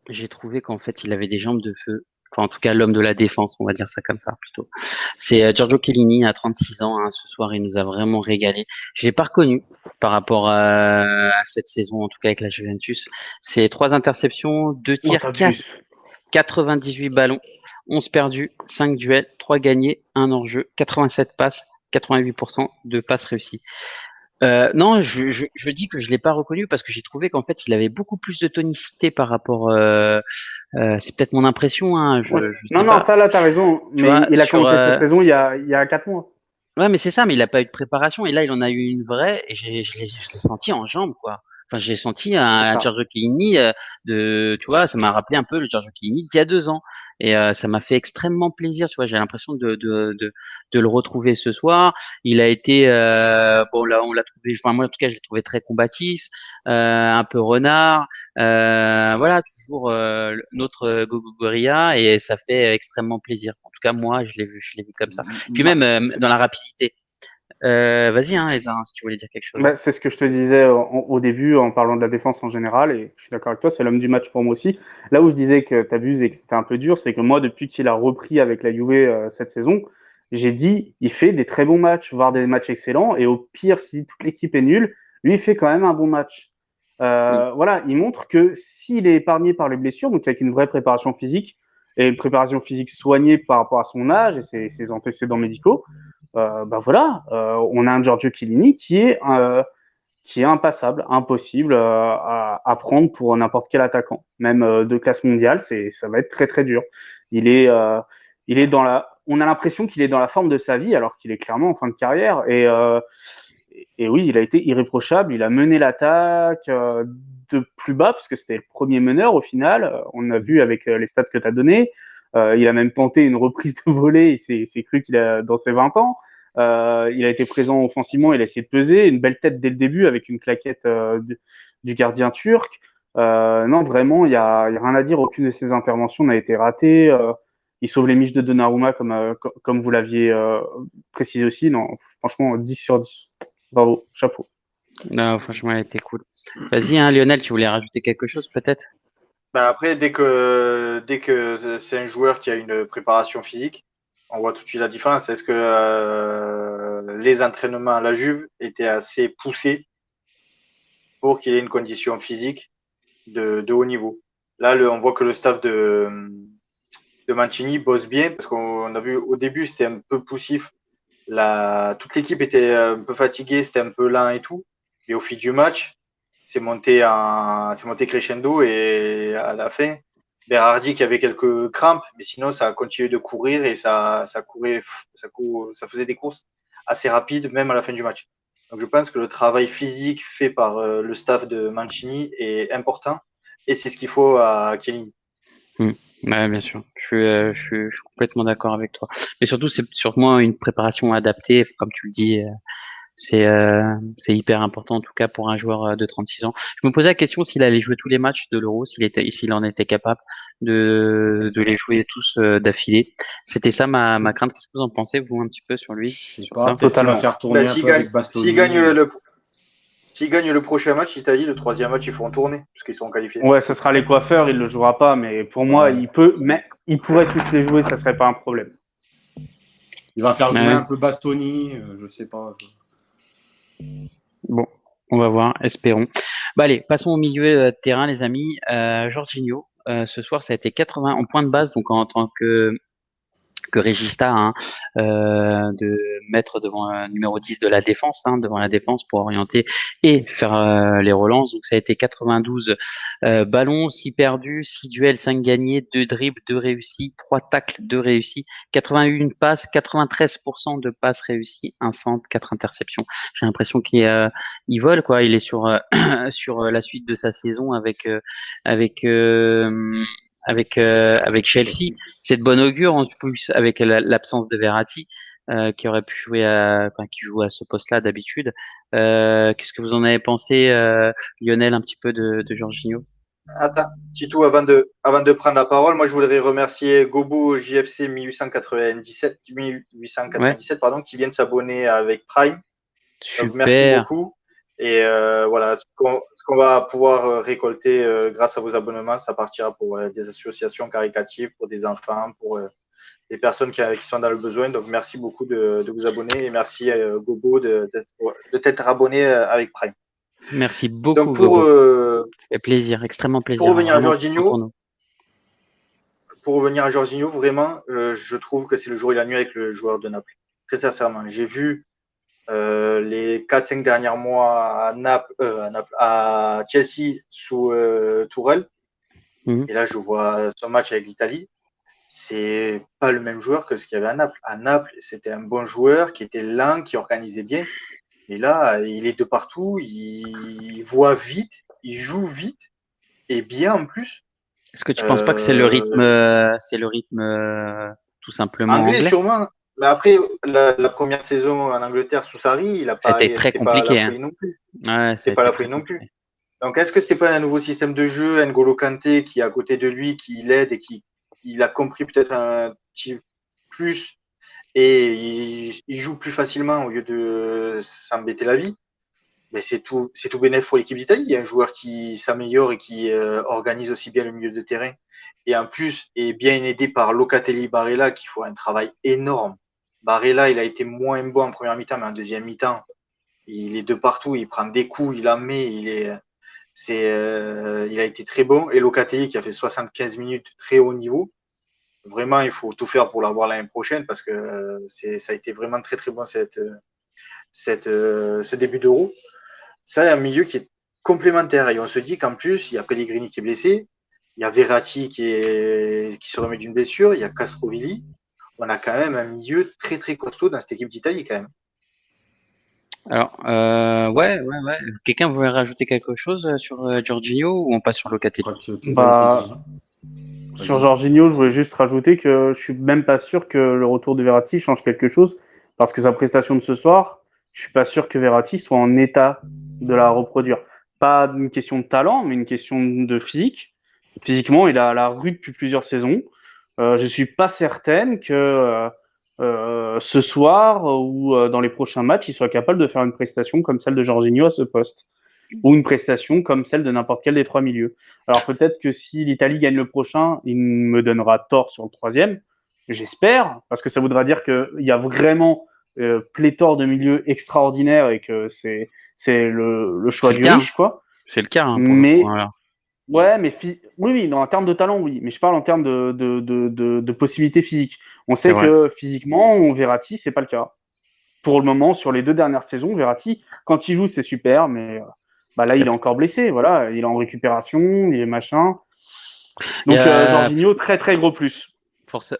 J'ai trouvé qu'en fait, il avait des jambes de feu. Enfin, en tout cas, l'homme de la défense, on va dire ça comme ça plutôt. C'est Giorgio Chiellini à 36 ans. Hein, ce soir, il nous a vraiment régalé. Je l'ai pas reconnu par rapport à cette saison, en tout cas avec la Juventus. C'est 3 interceptions, 2 Oh, tirs, t'abuses. 98 ballons, 11 perdus, 5 duels, 3 gagnés, 1 hors-jeu, 87 passes, 88% de passes réussies. Non, je dis que je l'ai pas reconnu parce que j'ai trouvé qu'en fait, il avait beaucoup plus de tonicité par rapport. C'est peut-être mon impression, hein, Ouais. je Non, sais non, pas. ça, là, t'as raison. Tu Mais vois, il a commencé sa saison il y a 4 mois. ouais, mais c'est ça, mais il a pas eu de préparation et là, il en a eu une vraie et je l'ai senti en jambes, quoi. Enfin, j'ai senti C'est un ça. Giorgio Chiellini tu vois, ça m'a rappelé un peu le Giorgio Chiellini d'il y a 2 ans et ça m'a fait extrêmement plaisir, tu vois. J'ai l'impression de le retrouver ce soir. Il a été bon là, on l'a trouvé. Enfin, moi en tout cas, je l'ai trouvé très combatif, un peu renard, voilà, toujours notre Gogo Gorilla et ça fait extrêmement plaisir. En tout cas, moi, je l'ai vu comme ça. Puis Ma- même dans la rapidité. Vas-y, hein, Eza, hein, si tu voulais dire quelque chose. Bah, c'est ce que je te disais au début en parlant de la défense en général, et je suis d'accord avec toi, c'est l'homme du match pour moi aussi. Là où je disais que t'abuses et que c'était un peu dur, c'est que moi, depuis qu'il a repris avec la Juve cette saison, j'ai dit, il fait des très bons matchs, voire des matchs excellents, et au pire, si toute l'équipe est nulle, lui, il fait quand même un bon match. Mm. Voilà, il montre que s'il est épargné par les blessures, donc avec une vraie préparation physique, et une préparation physique soignée par rapport à son âge et ses antécédents médicaux, bah voilà, on a un Giorgio Chiellini qui est impassable, impossible à prendre pour n'importe quel attaquant, même de classe mondiale, ça va être très très dur. Il est, euh, il est on a l'impression qu'il est dans la forme de sa vie alors qu'il est clairement en fin de carrière. Et oui, il a été irréprochable. Il a mené l'attaque de plus bas parce que c'était le premier meneur au final. On a vu avec les stats que tu as donné. Il a même tenté une reprise de volée. Il s'est cru qu'il a dans ses 20 ans. Il a été présent offensivement, il a essayé de peser, une belle tête dès le début avec une claquette du gardien turc. Non, vraiment, il y a rien à dire, aucune de ses interventions n'a été ratée. Il sauve les miches de Donnarumma comme vous l'aviez précisé aussi. Non, franchement, 10 sur 10. Bravo, chapeau. Non, franchement, elle était cool. Vas-y, hein, Lionel, tu voulais rajouter quelque chose peut-être? Bah après, dès que c'est un joueur qui a une préparation physique, on voit tout de suite la différence. Est-ce que les entraînements à la Juve étaient assez poussés pour qu'il ait une condition physique de haut niveau? Là, on voit que le staff de Mancini bosse bien parce qu'on a vu au début, c'était un peu poussif. Toute l'équipe était un peu fatiguée, c'était un peu lent et tout. Et au fil du match, c'est monté crescendo et à la fin, Berardi qui avait quelques crampes, mais sinon ça a continué de courir et ça faisait des courses assez rapides même à la fin du match. Donc je pense que le travail physique fait par le staff de Mancini est important et c'est ce qu'il faut à Chiellini. Ouais, bien sûr. Je suis complètement d'accord avec toi. Mais surtout, c'est sûrement une préparation adaptée, comme tu le dis. C'est hyper important en tout cas pour un joueur de 36 ans. Je me posais la question s'il allait jouer tous les matchs de l'Euro, s'il en était capable de les jouer tous d'affilée. C'était ça ma crainte. Qu'est-ce que vous en pensez, vous, un petit peu sur lui? Je sais Sur pas, ça peut-être qu'il va Totalement. faire tourner un peu avec Bastoni. S'il gagne le prochain match, l'Italie, le troisième match, ils feront tourner, puisqu'ils seront qualifiés. Ouais, ce sera les coiffeurs, il le jouera pas, mais pour moi, Ouais. mais il pourrait tous les jouer, ça serait pas un problème. Il va faire jouer Ouais. un peu Bastoni, je sais pas. Bon, on va voir, espérons. Bah allez, passons au milieu de terrain, les amis. Jorginho, ce soir, ça a été 80 en point de base, donc en tant que Regista, hein, de mettre devant numéro 10 de la défense, hein, devant la défense pour orienter et faire les relances. Donc ça a été 92 ballons, 6 perdus, 6 duels, 5 gagnés, 2 dribbles, 2 réussis, 3 tacles, 2 réussis, 81 passes, 93% de passes réussies, 1 centre, 4 interceptions. J'ai l'impression qu'il vole, quoi. Il est sur sur la suite de sa saison avec avec Chelsea. C'est de bon augure en plus avec l'absence de Verratti qui aurait pu jouer qui joue à ce poste-là d'habitude. Qu'est-ce que vous en avez pensé, Lionel, un petit peu de Jorginho? Attends, Titou, avant de prendre la parole, moi je voudrais remercier Gobo JFC 1897, Ouais, pardon, qui vient de s'abonner avec Prime. Donc merci super. beaucoup. Et voilà, ce qu'on va pouvoir récolter grâce à vos abonnements, ça partira pour des associations caritatives, pour des enfants, pour des personnes qui sont dans le besoin. Donc merci beaucoup de vous abonner et merci Gobo de t'être abonné avec Prime. Merci Donc beaucoup, Gobo. Ça fait plaisir, extrêmement pour plaisir, hein, revenir à vraiment content pour Jorginho, nous. vraiment, je trouve que c'est le jour et la nuit avec le joueur de Naples. Très sincèrement, j'ai vu les 4-5 derniers mois à Chelsea sous Tourelle. Et là, je vois son match avec l'Italie. C'est pas le même joueur que ce qu'il y avait à Naples. À Naples, c'était un bon joueur qui était lent, qui organisait bien. Mais là, il est de partout, il voit vite, il joue vite et bien en plus. Est-ce que tu penses pas que c'est le rythme tout simplement Anglais anglais? sûrement. Mais après, la première saison en Angleterre sous Sarri, Ça a été très c'était pas la compliqué, hein. folie non plus. Ouais, ça C'était a pas été la très folie non plus. compliqué. Donc, est-ce que c'était pas un nouveau système de jeu, N'Golo Kanté qui est à côté de lui, qui l'aide et qui il a compris peut-être un petit plus et il joue plus facilement au lieu de s'embêter la vie? Mais c'est tout bénéf pour l'équipe d'Italie. Il y a un joueur qui s'améliore et qui organise aussi bien le milieu de terrain. Et en plus, est bien aidé par Locatelli Barella qui font un travail énorme. Barella, il a été moins bon en première mi-temps, mais en deuxième mi-temps, il est de partout, il prend des coups, il en met, il a été très bon. Et Locatelli qui a fait 75 minutes très haut niveau. Vraiment, il faut tout faire pour l'avoir l'année prochaine parce que ça a été vraiment très très bon ce début d'Euro. Ça, il y a un milieu qui est complémentaire. Et on se dit qu'en plus, il y a Pellegrini qui est blessé, il y a Verratti qui se remet d'une blessure, il y a Castrovilli. On a quand même un milieu très très costaud dans cette équipe d'Italie quand même. Alors, ouais. Quelqu'un voulait rajouter quelque chose sur Jorginho ou on passe sur Je Locatelli? crois que tout a été dit. Sur Vas-y. Jorginho, je voulais juste rajouter que je suis même pas sûr que le retour de Verratti change quelque chose, parce que sa prestation de ce soir, je suis pas sûr que Verratti soit en état de la reproduire. Pas une question de talent, mais une question de physique. Physiquement, il a la rue depuis plusieurs saisons. Je suis pas certaine que ce soir ou dans les prochains matchs, il soit capable de faire une prestation comme celle de Jorginho à ce poste, ou une prestation comme celle de n'importe quel des trois milieux. Alors peut-être que si l'Italie gagne le prochain, il me donnera tort sur le troisième. J'espère, parce que ça voudra dire qu'il y a vraiment pléthore de milieux extraordinaires et que c'est le choix C'est le du cas, hein. riche, quoi. C'est le cas, hein, pour le coup. Mais Voilà. ouais, mais oui, en termes de talent, oui. Mais je parle en termes de possibilités physiques. On C'est sait vrai. que physiquement, Verratti, c'est pas le cas. Pour le moment, sur les 2 dernières saisons, Verratti, quand il joue, c'est super, mais Bah là, il est encore blessé, voilà, il est en récupération, il est machin. Il y Donc a Jorginho, très très gros plus.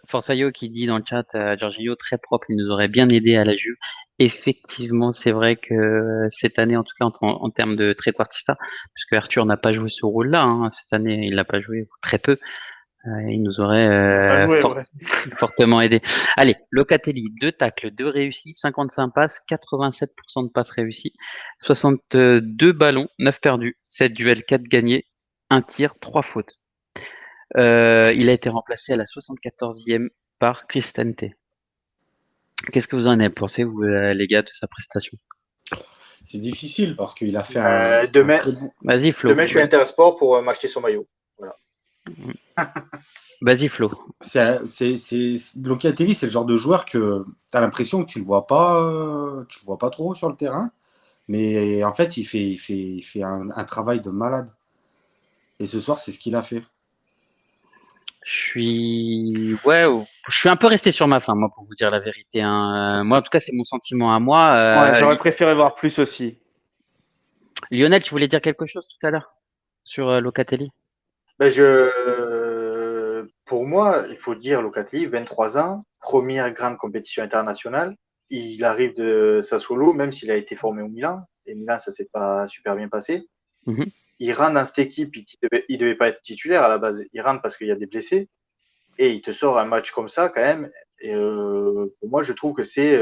Forsayo qui dit dans le chat, Jorginho très propre, il nous aurait bien aidé à la Juve. Effectivement, c'est vrai que cette année, en tout cas en termes de trequartista, parce que Arthur n'a pas joué ce rôle-là, hein, cette année, il l'a pas joué très peu. Il nous aurait Pas joué, ouais. fortement aidé. Allez, Locatelli, 2 tacles, 2 réussis, 55 passes, 87% de passes réussies, 62 ballons, 9 perdus, 7 duels, 4 gagnés, 1 tir, 3 fautes. Il a été remplacé à la 74e par Cristante. Qu'est-ce que vous en avez pensé, vous, les gars, de sa prestation? C'est difficile parce qu'il a fait demain, très bon. Vas-y, Flo. Demain, je suis à Intersport pour m'acheter son maillot. Voilà. Vas-y, Flo. Locatelli, c'est le genre de joueur que tu as l'impression que tu le vois pas trop sur le terrain, mais en fait, il fait un travail de malade. Et ce soir, c'est ce qu'il a fait. Je suis un peu resté sur ma faim, moi, pour vous dire la vérité, hein. Moi, en tout cas, c'est mon sentiment à moi. Ouais, j'aurais préféré voir plus aussi. Lionel, tu voulais dire quelque chose tout à l'heure sur Locatelli? Ben pour moi, il faut dire Locatelli, 23 ans, première grande compétition internationale. Il arrive de Sassuolo, même s'il a été formé au Milan. Et Milan, ça s'est pas super bien passé. Mm-hmm. Il rentre dans cette équipe, il devait pas être titulaire à la base. Il rentre parce qu'il y a des blessés. Et il te sort un match comme ça, quand même. Et pour moi, je trouve que c'est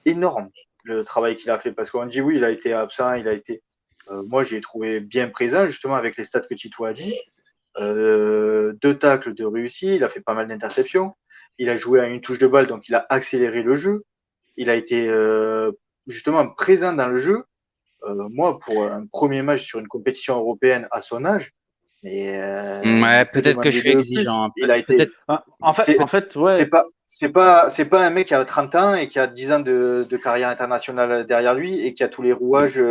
énorme, le travail qu'il a fait. Parce qu'on dit, oui, il a été absent, il a été... moi, j'ai trouvé bien présent, justement, avec les stats que Tito a dit. 2 tacles de réussi, il a fait pas mal d'interceptions. Il a joué à une touche de balle, donc il a accéléré le jeu. Il a été justement présent dans le jeu. Moi, pour un premier match sur une compétition européenne à son âge, mais ouais, peut-être que je suis exigeant. Il a été. En fait, ouais. C'est pas un mec qui a 30 ans et qui a 10 ans de carrière internationale derrière lui et qui a tous les rouages.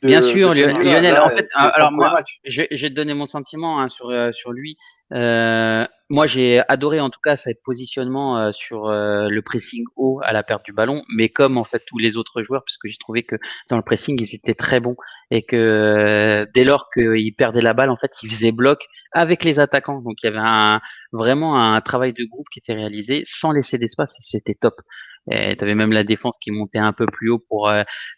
Bien sûr, Lionel. Là, en fait, alors moi, je vais te donner mon sentiment hein, sur lui. Moi, j'ai adoré en tout cas ses positionnements sur le pressing haut à la perte du ballon, mais comme en fait tous les autres joueurs, puisque j'ai trouvé que dans le pressing ils étaient très bons et que dès lors qu'ils perdaient la balle, en fait, ils faisaient bloc avec les attaquants. Donc il y avait vraiment un travail de groupe qui était réalisé sans laisser d'espace et c'était top. Et tu avais même la défense qui montait un peu plus haut pour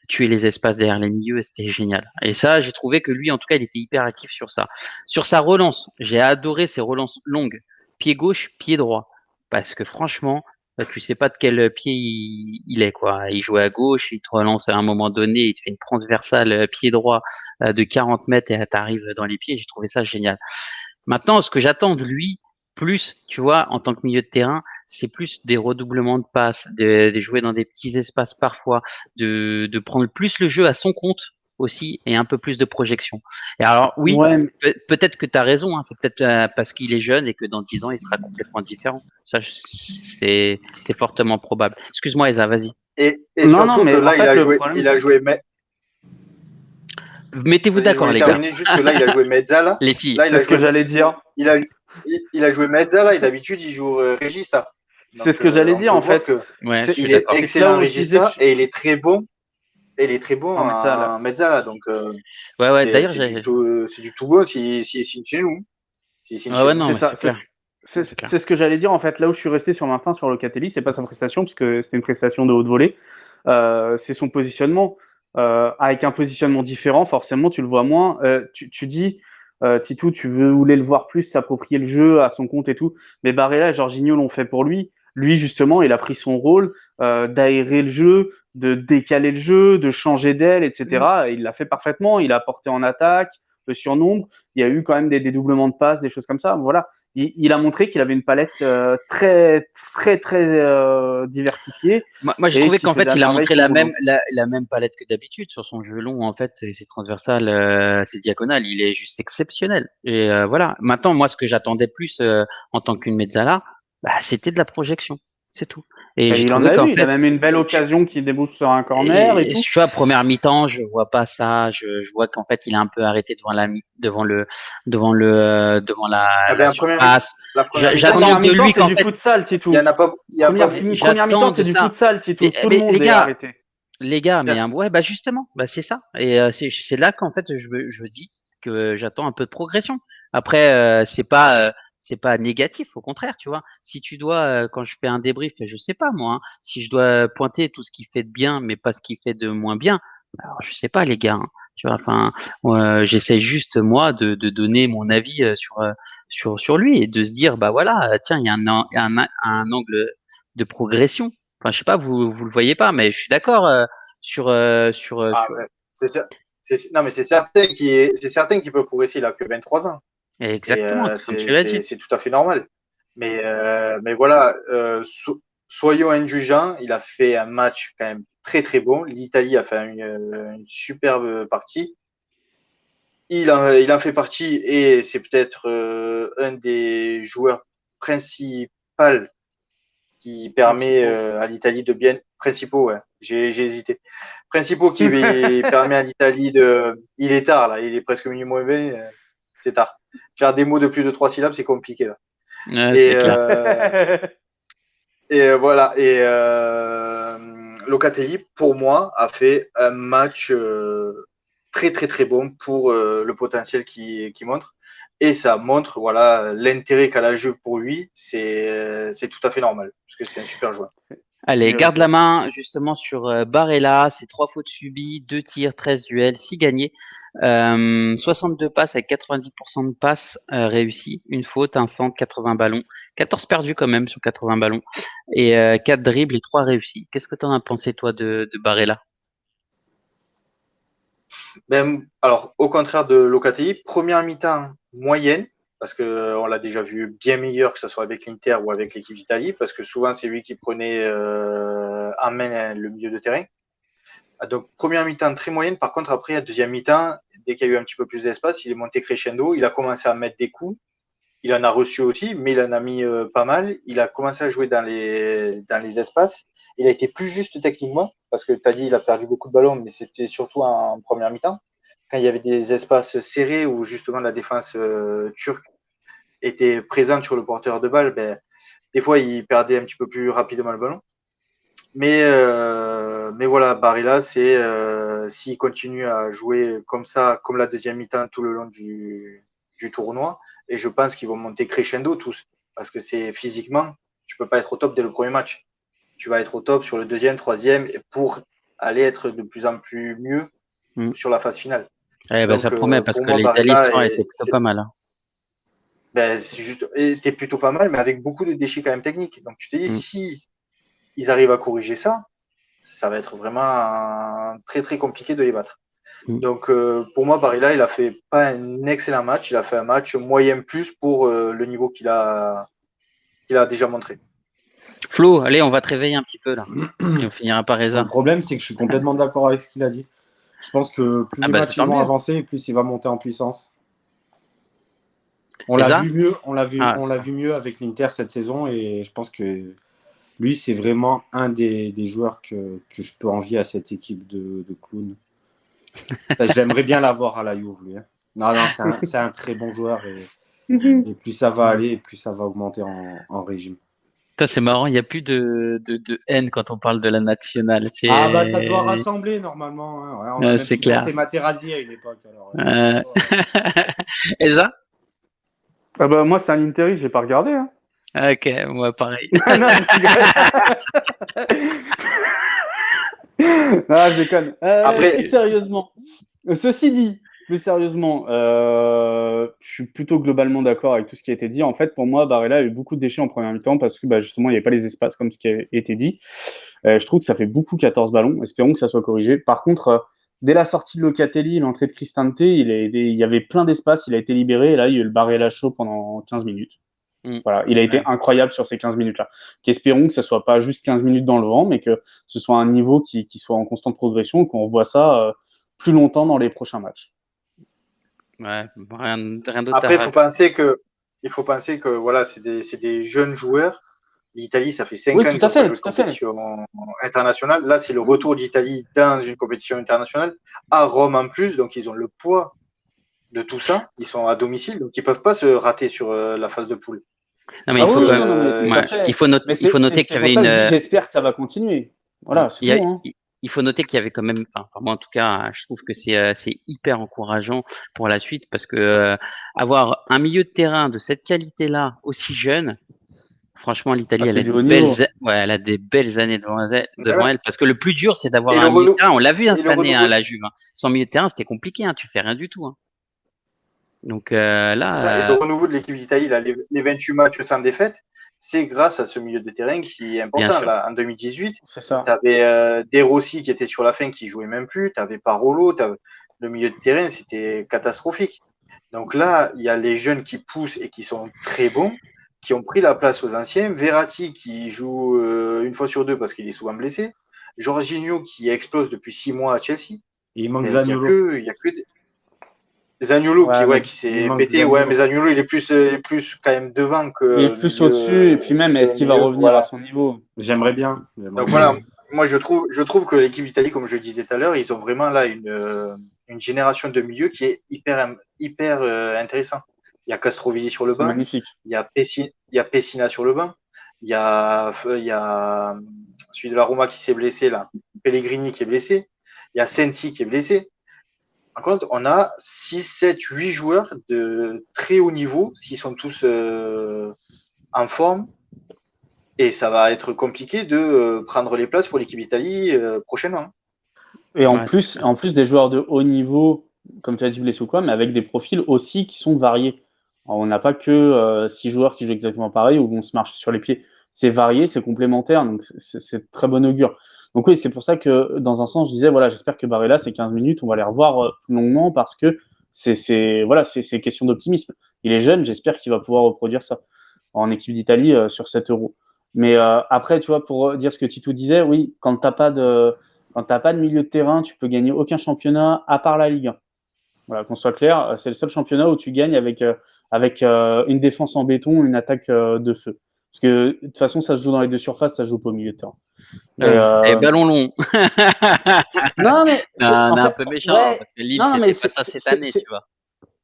tuer les espaces derrière les milieux et c'était génial. Et ça, j'ai trouvé que lui, en tout cas, il était hyper actif sur ça. Sur sa relance, j'ai adoré ses relances longues, pied gauche, pied droit, parce que franchement, tu sais pas de quel pied il est quoi. Il joue à gauche, il te relance à un moment donné, il te fait une transversale pied droit de 40 mètres et t'arrives dans les pieds. J'ai trouvé ça génial. Maintenant, ce que j'attends de lui, plus, tu vois, en tant que milieu de terrain, c'est plus des redoublements de passes, de jouer dans des petits espaces parfois, de prendre plus le jeu à son compte aussi et un peu plus de projection. Et alors, oui, ouais. peut-être que tu as raison, hein, c'est peut-être parce qu'il est jeune et que dans 10 ans, il sera complètement différent. Ça, c'est fortement probable. Excuse-moi, Eza, vas-y. Et surtout que là, il a joué. Mettez-vous d'accord, les gars. Juste que là, il a joué Mezzala. Les filles. C'est ce que j'allais dire. Il a joué Mezzala et d'habitude, il joue Regista. C'est ce que j'allais dire, en fait. Il est excellent Regista et il est très bon. Et il est très bon en Mezzala. Donc, ouais, d'ailleurs, c'est du tout beau s'il signe chez nous. C'est ce que j'allais dire, en fait. Là où je suis resté sur ma fin sur Locatelli, c'est pas sa prestation, parce que c'était une prestation de haute volée. C'est son positionnement. Avec un positionnement différent, forcément, tu le vois moins. Tu dis, Titou, tu voulais le voir plus s'approprier le jeu à son compte et tout. Mais Barella et Jorginho l'ont fait pour lui. Lui, justement, il a pris son rôle d'aérer le jeu, de décaler le jeu, de changer d'aile, etc. Et il l'a fait parfaitement. Il a apporté en attaque, le surnombre. Il y a eu quand même des dédoublements de passes, des choses comme ça. Voilà. Il a montré qu'il avait une palette très diversifiée. Moi, j'ai trouvé qu'en fait, il a montré la même palette que d'habitude sur son jeu long. En fait, c'est transversal, c'est diagonal. Il est juste exceptionnel. Et voilà. Maintenant, moi, ce que j'attendais plus en tant qu'une mezzala, c'était de la projection. C'est tout. Et il en a eu. Il a même une belle occasion qui débouche sur un corner et tout. Tu vois, première mi-temps, je vois pas ça. Je vois qu'en fait, il a un peu arrêté devant la surface. J'attends de lui qu'en fait. Futsal, Titou. Il y en a pas. Première mi-temps, c'est du futsal, Titou. Tout le monde est arrêté. Les gars, mais ouais, bah justement, bah c'est ça. Et c'est là qu'en fait je dis que j'attends un peu de progression. Après, c'est pas négatif, au contraire, tu vois. Si tu dois, quand je fais un débrief, je sais pas moi, hein, si je dois pointer tout ce qui fait de bien, mais pas ce qui fait de moins bien, alors je sais pas les gars, hein, tu vois. Enfin, j'essaie juste moi de donner mon avis sur lui et de se dire bah voilà, tiens, il y a un angle de progression. Enfin, je sais pas, vous le voyez pas, mais je suis d'accord Ah, sur. ouais. Non, mais c'est certain qu'il peut progresser. Il a que 23 ans. Et Exactement, comme tu l'as dit. c'est tout à fait normal. Mais voilà, soyons indulgents. Il a fait un match quand même très très bon. L'Italie a fait une superbe partie. Il en fait partie et c'est peut-être un des joueurs principaux qui permet à l'Italie de bien. Principaux, ouais, j'ai hésité. Principaux qui permet à l'Italie de. Il est tard, là, il est presque minuit moins 20, c'est tard. Faire des mots de plus de 3 syllabes, c'est compliqué, là. Et, C'est clair. voilà. Et Locatelli, pour moi, a fait un match très, très, très bon pour le potentiel qu'il montre. Et ça montre voilà l'intérêt qu'a la Juve pour lui, c'est tout à fait normal, parce que c'est un super joueur. Allez, garde la main justement sur Barella, c'est 3 fautes subies, 2 tirs, 13 duels, 6 gagnés, 62 passes avec 90% de passes réussies, une faute, un centre, 80 ballons, 14 perdus quand même sur 80 ballons, et 4 dribbles et 3 réussis. Qu'est-ce que tu en as pensé toi de Barella? Alors, au contraire de Locatelli, première mi-temps moyenne, parce qu'on l'a déjà vu bien meilleur, que ce soit avec l'Inter ou avec l'équipe d'Italie, parce que souvent c'est lui qui prenait en main le milieu de terrain. Donc, première mi-temps très moyenne. Par contre, après, la deuxième mi-temps, dès qu'il y a eu un petit peu plus d'espace, il est monté crescendo. Il a commencé à mettre des coups. Il en a reçu aussi, mais il en a mis pas mal. Il a commencé à jouer dans les espaces. Il a été plus juste techniquement, parce que tu as dit il a perdu beaucoup de ballons, mais c'était surtout en première mi-temps. Quand il y avait des espaces serrés où justement la défense turque était présente sur le porteur de balle, ben, des fois il perdait un petit peu plus rapidement le ballon. Mais voilà, Barilla, c'est s'il continue à jouer comme ça, comme la deuxième mi-temps tout le long du tournoi, et je pense qu'ils vont monter crescendo tous, parce que c'est physiquement, tu peux pas être au top dès le premier match. Tu vas être au top sur le deuxième, troisième, pour aller être de plus en plus mieux sur la phase finale. Eh ben, ça Donc, promet parce pour que moi, l'Italie Barilla, était plutôt pas mal. Hein. Ben, était plutôt pas mal, mais avec beaucoup de déchets quand même techniques. Donc tu te dis, si ils arrivent à corriger ça, ça va être vraiment très très compliqué de les battre. Donc pour moi, Barilla, il a fait pas un excellent match, il a fait un match moyen plus pour le niveau qu'il a déjà montré. Flo, allez, on va te réveiller un petit peu là. Et on finira par Reza. Le problème, c'est que je suis complètement d'accord avec ce qu'il a dit. Je pense que plus les matchs vont avancer, plus il va monter en puissance. On l'a vu mieux, on l'a vu mieux avec l'Inter cette saison, et je pense que lui, c'est vraiment un des joueurs que je peux envier à cette équipe de clowns. J'aimerais bien l'avoir à la Juve, lui. Hein. Non, c'est un très bon joueur, et plus ça va aller, plus ça va augmenter en régime. C'est marrant, il n'y a plus de haine quand on parle de la nationale. Ah bah ça doit rassembler normalement. Hein. Ouais, on a même supporté Materazzi à une époque. Alors, Elsa? Ah bah moi c'est un Interi, j'ai pas regardé. Hein. Ok, moi pareil. Non, je déconne. Après, plus sérieusement, ceci dit, plus sérieusement, je suis plutôt globalement d'accord avec tout ce qui a été dit. En fait, pour moi, Barella a eu beaucoup de déchets en première mi-temps parce que justement, il n'y avait pas les espaces comme ce qui a été dit. Je trouve que ça fait beaucoup 14 ballons. Espérons que ça soit corrigé. Par contre, dès la sortie de Locatelli, l'entrée de Cristante, il y avait plein d'espace, il a été libéré. Et là, il y a eu le Barella chaud pendant 15 minutes. Voilà, il a été incroyable sur ces 15 minutes-là. Espérons que ça soit pas juste 15 minutes dans le vent, mais que ce soit un niveau qui soit en constante progression et qu'on voit ça plus longtemps dans les prochains matchs. Ouais, rien d'autre. Après, il faut penser que voilà, c'est des jeunes joueurs. L'Italie, ça fait 5 ans qu'ils n'ont pas joué de compétition internationale. Là, c'est le retour d'Italie dans une compétition internationale, à Rome en plus. Donc, ils ont le poids de tout ça. Ils sont à domicile, donc ils ne peuvent pas se rater sur la phase de poule. Non, mais il faut noter qu'il y avait une. J'espère que ça va continuer. Voilà, c'est tout. Hein. il faut noter qu'il y avait quand même, enfin, moi en tout cas, je trouve que c'est hyper encourageant pour la suite parce que avoir un milieu de terrain de cette qualité-là, aussi jeune, franchement, l'Italie, C'est du haut niveau. elle a des belles années Ouais, ouais. elle, parce que le plus dur, c'est d'avoir Et le un milieu de renou- terrain. On l'a vu et cette le année, renouveau, la Juve. Sans milieu de terrain, c'était compliqué. Tu fais rien du tout. Donc c'est ça. Et le là, renouveau de l'équipe d'Italie, là, les 28 matchs sans défaite, c'est grâce à ce milieu de terrain qui est bien important. sûr. Là, en 2018, C'est ça. tu avais De Rossi qui était sur la fin, qui jouait même plus. Tu avais Parolo. Le milieu de terrain, c'était catastrophique. Donc là, il y a les jeunes qui poussent et qui sont très bons, qui ont pris la place aux anciens. Verratti qui joue une fois sur deux parce qu'il est souvent blessé. Jorginho qui explose depuis 6 mois à Chelsea. Et il manque Mais il y a Zaniolo. que, il y a que Zaniolo Ouais, qui Il s'est manque pété. Ouais, Zaniolo. mais Zaniolo, il est plus quand même devant il est que plus au-dessus, et puis même, est-ce qu'il va revenir à Voilà. son niveau? J'aimerais bien. Donc voilà, moi je trouve que l'équipe d'Italie, comme je disais tout à l'heure, ils ont vraiment là une génération de milieu qui est hyper intéressant. Il y a Castrovilli sur le C'est banc, magnifique. il y a Pessina sur le banc, il y a celui de la Roma qui s'est blessé là, Pellegrini qui est blessé, il y a Sensi qui est blessé. Par contre, on a 6, 7, 8 joueurs de très haut niveau, s'ils sont tous en forme, et ça va être compliqué de prendre les places pour l'équipe d'Italie prochainement. Et Ouais, en plus des joueurs de haut niveau, comme tu as dit, blessés ou quoi, mais avec des profils aussi qui sont variés. Alors, on n'a pas que 6 joueurs qui jouent exactement pareil ou vont se marcher sur les pieds. C'est varié, c'est complémentaire, donc c'est très bon augure. Donc oui, c'est pour ça que dans un sens, je disais, voilà, j'espère que Barella, ces 15 minutes, on va les revoir plus longuement parce que c'est question d'optimisme. Il est jeune, j'espère qu'il va pouvoir reproduire ça en équipe d'Italie sur 7 euros. Mais après, tu vois, pour dire ce que Titou disait, oui, quand t'as pas de milieu de terrain, tu peux gagner aucun championnat à part la Ligue 1. Voilà, qu'on soit clair, c'est le seul championnat où tu gagnes avec une défense en béton, une attaque de feu. Parce que de toute façon, ça se joue dans les deux surfaces, ça se joue pas au milieu de terrain. et ballon long. Non, mais Non, on en est un fait, peu méchant ouais, parce que Lille, non, mais c'était pas ça cette année, tu vois.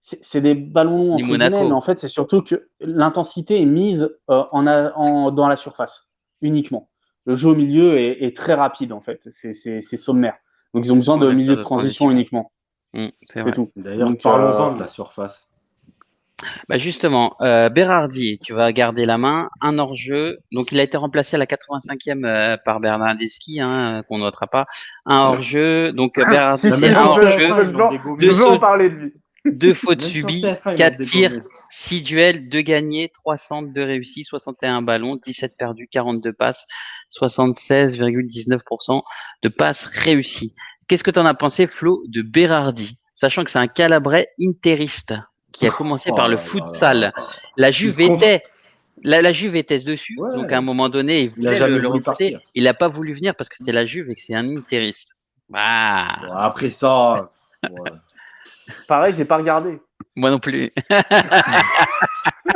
c'est des ballons longs, Ni entre guillemets, mais Monaco. en fait, c'est surtout que l'intensité est mise dans la surface, uniquement. Le jeu au milieu est très rapide, en fait. C'est sommaire. Donc, ils ont C'est besoin souvent de des milieux phases de de transition transition. uniquement. C'est C'est vrai. tout. D'ailleurs, Donc, parlons-en de la surface. Bah justement, Berardi, tu vas garder la main, un hors-jeu. Donc il a été remplacé à la 85e par Bernardeschi, qu'on ne notera pas. Un hors-jeu. Donc Berardi, si, Non, c'est même un sur hors-jeu, TF1, ils l'ont je deux, dégommé. veux en sautes, parler de lui. deux fautes Même sur subies, TF1, ils l'ont 4 tirs, dégommé. 6 duels, 2 gagnés, 3 centres, 2 réussis, 61 ballons, 17 perdus, 42 passes, 76,19% de passes réussies. Qu'est-ce que tu en as pensé, Flo, de Berardi, sachant que c'est un Calabrais interiste qui a commencé par Oh le là là là futsal. là. La Il Juve se contre. était la Juve était dessus, donc à un Ouais. moment donné, il Il a voulait jamais le voulu recruter. partir. Il n'a pas voulu venir parce que c'était la Juve et que c'est un interiste. Ah, Bon, après ça, ouais. Pareil, j'ai pas regardé. moi non plus.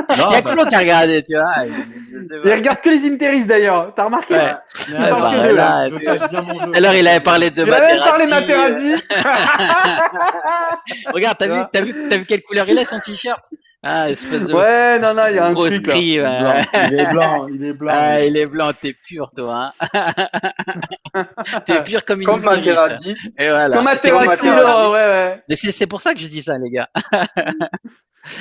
Il y Non, a que Flo qui a regardé, tu vois. Je sais Il pas. regarde que les interistes d'ailleurs, t'as remarqué? Ouais. mais Il parle attends, que d'eux là. Là, je cache bien mon jeu. alors il avait parlé de Il a même parlé Materazzi. Materazzi. Regarde, Tu vois. t'as vu quelle couleur il a son t-shirt? Ah, espèce de Ouais, non, il y a un truc là. proscrit. Il est blanc, il est blanc, il est blanc. Ah, il est blanc, t'es pur, toi. T'es pur comme une Comme interiste. Materazzi, Et voilà. Comme C'est Materazzi, exactement ça. Materazzi. ouais. Mais c'est pour ça que je dis ça, les gars.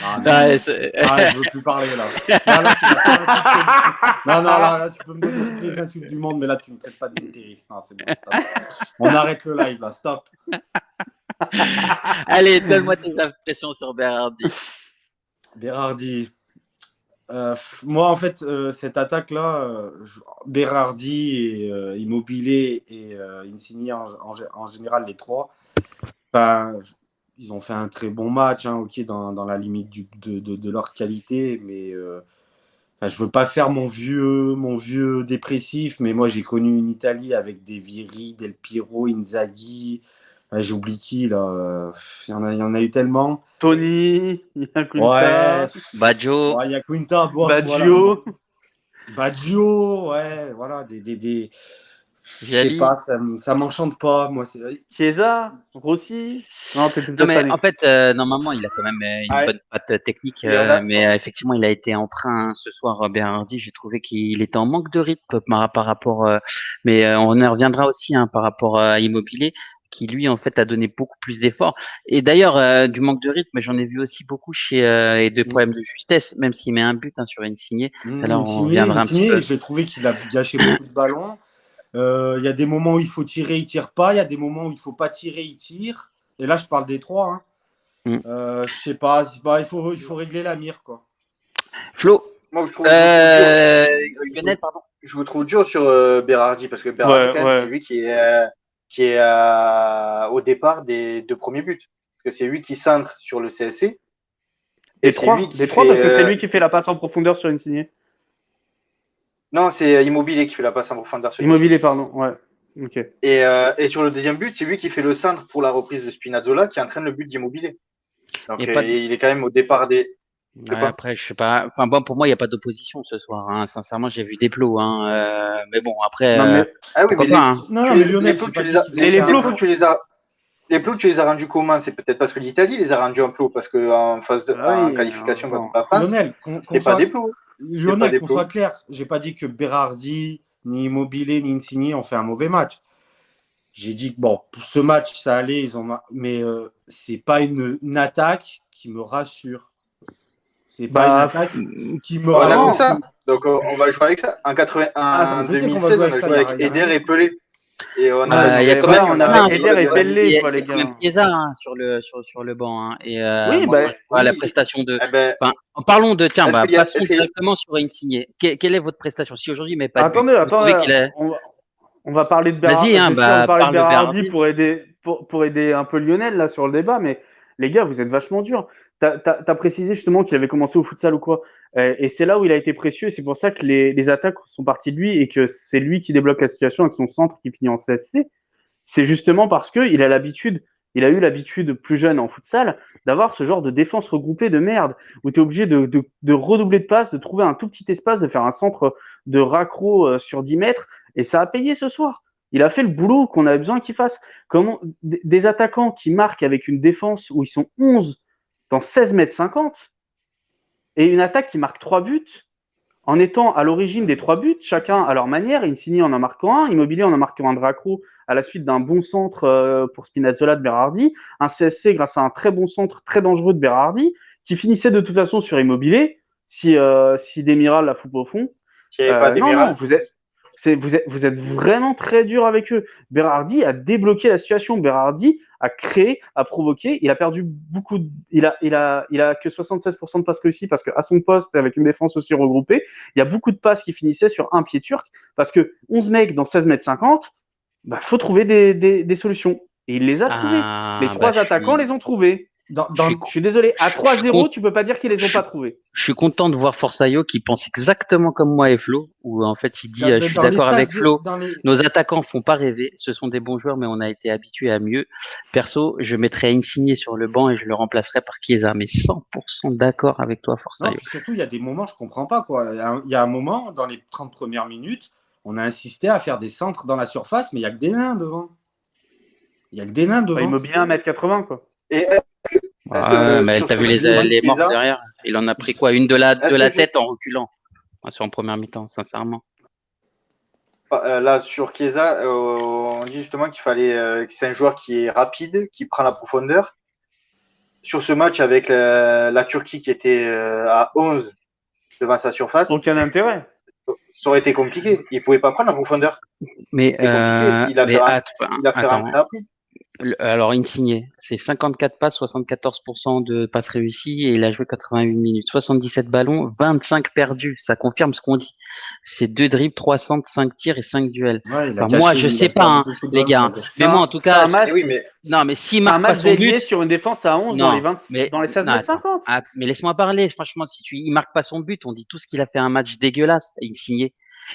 Ah, Ouais, non, je veux plus parler là. Là, c'est la pire insulte que- Non, là, tu peux me donner toutes les insultes du monde, mais là, tu me traites pas d'interiste. Non, c'est bon, stop. On arrête le live là, stop. Allez, donne-moi tes impressions sur Berardi. Berardi. Moi, en fait, cette attaque-là, Berardi et Immobile et Insigne en général, les trois, ben, ils ont fait un très bon match, ok, dans la limite de leur qualité, mais je veux pas faire mon vieux dépressif, mais moi j'ai connu une Italie avec des Vieri, Del Piero, Inzaghi, j'oublie qui là, il y en a eu tellement. Tony, il y a Ouais, Quinta, Baggio. il y a Quinta, bof, Baggio. voilà. Baggio, ouais, voilà, Je sais Viali. pas, ça m'enchante pas. Moi, Chiesa, Rossi. Non, t'es Non, peut-être mais pas en fait, normalement, il a quand même une Ouais. bonne patte technique, Il en a. mais effectivement, il a été en train ce soir, Berardi. J'ai trouvé qu'il était en manque de rythme par rapport, mais on y reviendra aussi par rapport à Immobilier, qui lui, en fait, a donné beaucoup plus d'efforts. Et d'ailleurs, du manque de rythme, j'en ai vu aussi beaucoup et de problèmes de justesse, même s'il met un but sur une signée. Tout à l'heure, on reviendra un petit peu. J'ai trouvé qu'il a gâché beaucoup de ballons. Il y a des moments où il faut tirer, il tire pas. Il y a des moments où il faut pas tirer, il tire. Et là, je parle des trois. Hein. Je sais pas, il faut régler la mire, quoi. Flo, Moi, je trouve dur. Lionel, pardon. Je vous trouve dur sur Berardi parce que Berardi, quand même, c'est lui qui est au départ des 2 premiers buts. Parce que c'est lui qui cintre sur le CSC. Des trois, parce que c'est lui qui fait la passe en profondeur sur une signée. Non, c'est Immobilier qui fait la passe en profondeur sur Immobilier, pardon. Ouais. Ok. Et sur le deuxième but, c'est lui qui fait le cintre pour la reprise de Spinazzola qui entraîne le but d'Immobilier. Donc il est quand même au départ des. Ouais, après, je sais pas. Enfin bon, pour moi, il n'y a pas d'opposition ce soir. Hein. Sincèrement, j'ai vu des plots. Mais bon, après. Non, mais... Ah oui, mais Lionel, les plots, tu les as rendus comment? C'est peut-être parce que l'Italie les a rendus en plots, parce qu'en qualification contre la France, c'est pas des plots. Lionel, qu'on soit clair, j'ai pas dit que Berardi, ni Immobilier, ni Insigne ont fait un mauvais match. J'ai dit que bon, pour ce match, ça allait, mais c'est pas une attaque qui me rassure. C'est pas une attaque qui me rassure. Ça. Donc on va jouer avec ça. En 2016, on a joué avec Eder et Pelé. Et on a il y a quand même Eder et Pelé, il y les a quand même gars. Chiesa sur le banc. Hein. Et oui, moi, je vois la prestation de. Parlons de passons directement sur Insigne. Quelle est votre prestation si aujourd'hui il met pas de but? Attendez, on va parler de Berardi. Vas-y, parler de Berardi pour aider un peu Lionel là sur le débat, mais les gars, vous êtes vachement durs. T'as précisé justement qu'il avait commencé au futsal ou quoi, et c'est là où il a été précieux. C'est pour ça que les attaques sont parties de lui et que c'est lui qui débloque la situation avec son centre qui finit en CSC. C'est justement parce que il a eu l'habitude plus jeune en futsal d'avoir ce genre de défense regroupée de merde où tu es obligé de redoubler de passes, de trouver un tout petit espace, de faire un centre de raccro sur 10 mètres, et ça a payé ce soir. Il a fait le boulot qu'on avait besoin qu'il fasse. Comment des attaquants qui marquent avec une défense où ils sont 11 dans 16 mètres 50 et une attaque qui marque 3 buts en étant à l'origine des 3 buts, chacun à leur manière. Insigne en marquant un, Immobilier en marquant un de raccro à la suite d'un bon centre pour Spinazzola de Berardi, un CSC grâce à un très bon centre très dangereux de Berardi, qui finissait de toute façon sur Immobilier, si Demiral la fout au fond. Non, vous êtes vraiment très dur avec eux. Berardi a débloqué la situation. Berardi a créé, a provoqué. Il a perdu beaucoup. Il a que 76% de passes réussies parce qu'à son poste, avec une défense aussi regroupée, il y a beaucoup de passes qui finissaient sur un pied turc parce que 11 mecs dans 16 mètres 50, faut trouver des solutions. Et il les a trouvées. Les 3 attaquants les ont trouvées. Je suis désolé, à 3-0, tu peux pas dire qu'ils les ont pas trouvés. Je suis content de voir Forsaio qui pense exactement comme moi et Flo, où en fait il dit je suis d'accord avec Flo, nos attaquants font pas rêver, ce sont des bons joueurs mais on a été habitué à mieux. Perso, je mettrais Insigne sur le banc et je le remplacerais par Chiesa, mais 100% d'accord avec toi Forsaio. Non, puis surtout il y a des moments je comprends pas quoi. Il y a un moment dans les 30 premières minutes, on a insisté à faire des centres dans la surface mais il y a que des nains devant. Immobilier 1m80 quoi. Et mais t'as vu les morts derrière. Il en a pris quoi? Une de la tête en reculant. Sur en première mi-temps, sincèrement. Là, sur Chiesa, on dit justement qu'il fallait que c'est un joueur qui est rapide, qui prend la profondeur. Sur ce match avec la Turquie qui était à 11 devant sa surface. Aucun intérêt. Ça aurait été compliqué. Il ne pouvait pas prendre la profondeur. Mais il a fait rentrer après. Alors, Insigne, c'est 54 passes, 74% de passes réussies et il a joué 88 minutes. 77 ballons, 25 perdus. Ça confirme ce qu'on dit. C'est 2 dribbles, 3 centres, 5 tirs et 5 duels. Ouais, moi, je sais pas, les gars. Mais moi, en tout cas, non, mais s'il marque pas son but sur une défense à 11 dans les 16 mètres 50. Mais laisse-moi parler. Franchement, il marque pas son but, on dit tous qu'il a fait un match dégueulasse, Insigne.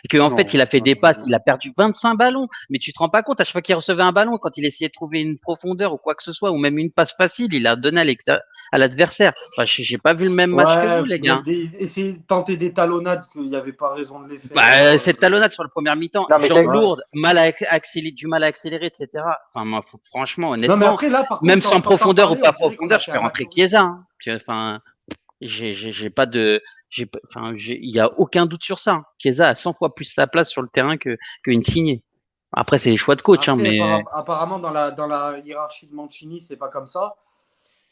Et qu'en Non, fait, il a fait non, des non, passes, non. il a perdu 25 ballons. Mais tu te rends pas compte, à chaque fois qu'il recevait un ballon, quand il essayait de trouver une profondeur ou quoi que ce soit, ou même une passe facile, il a donné à l'adversaire. Enfin, j'ai pas vu le même match que vous, Ouais, les mais gars. essayer de tenter des talonnades, qu'il n'y avait pas raison de les faire. Bah, cette talonnade sur le premier mi-temps, Non, mais jambes Ouais. lourdes, du mal à accélérer, etc. Enfin, moi, franchement, Non, mais honnêtement, après, là, par même contre, quand sans on s'entend profondeur ou parler, pas on dirait qu'on a profondeur, je fait fais un match rentrer en Chiesa. Hein. Enfin, j'ai pas de, il y a aucun doute sur ça. Hein. Chiesa a 100 fois plus sa place sur le terrain que Insigne. Après, c'est les choix de coach, hein, Après, mais apparemment, dans la hiérarchie de Mancini, c'est pas comme ça.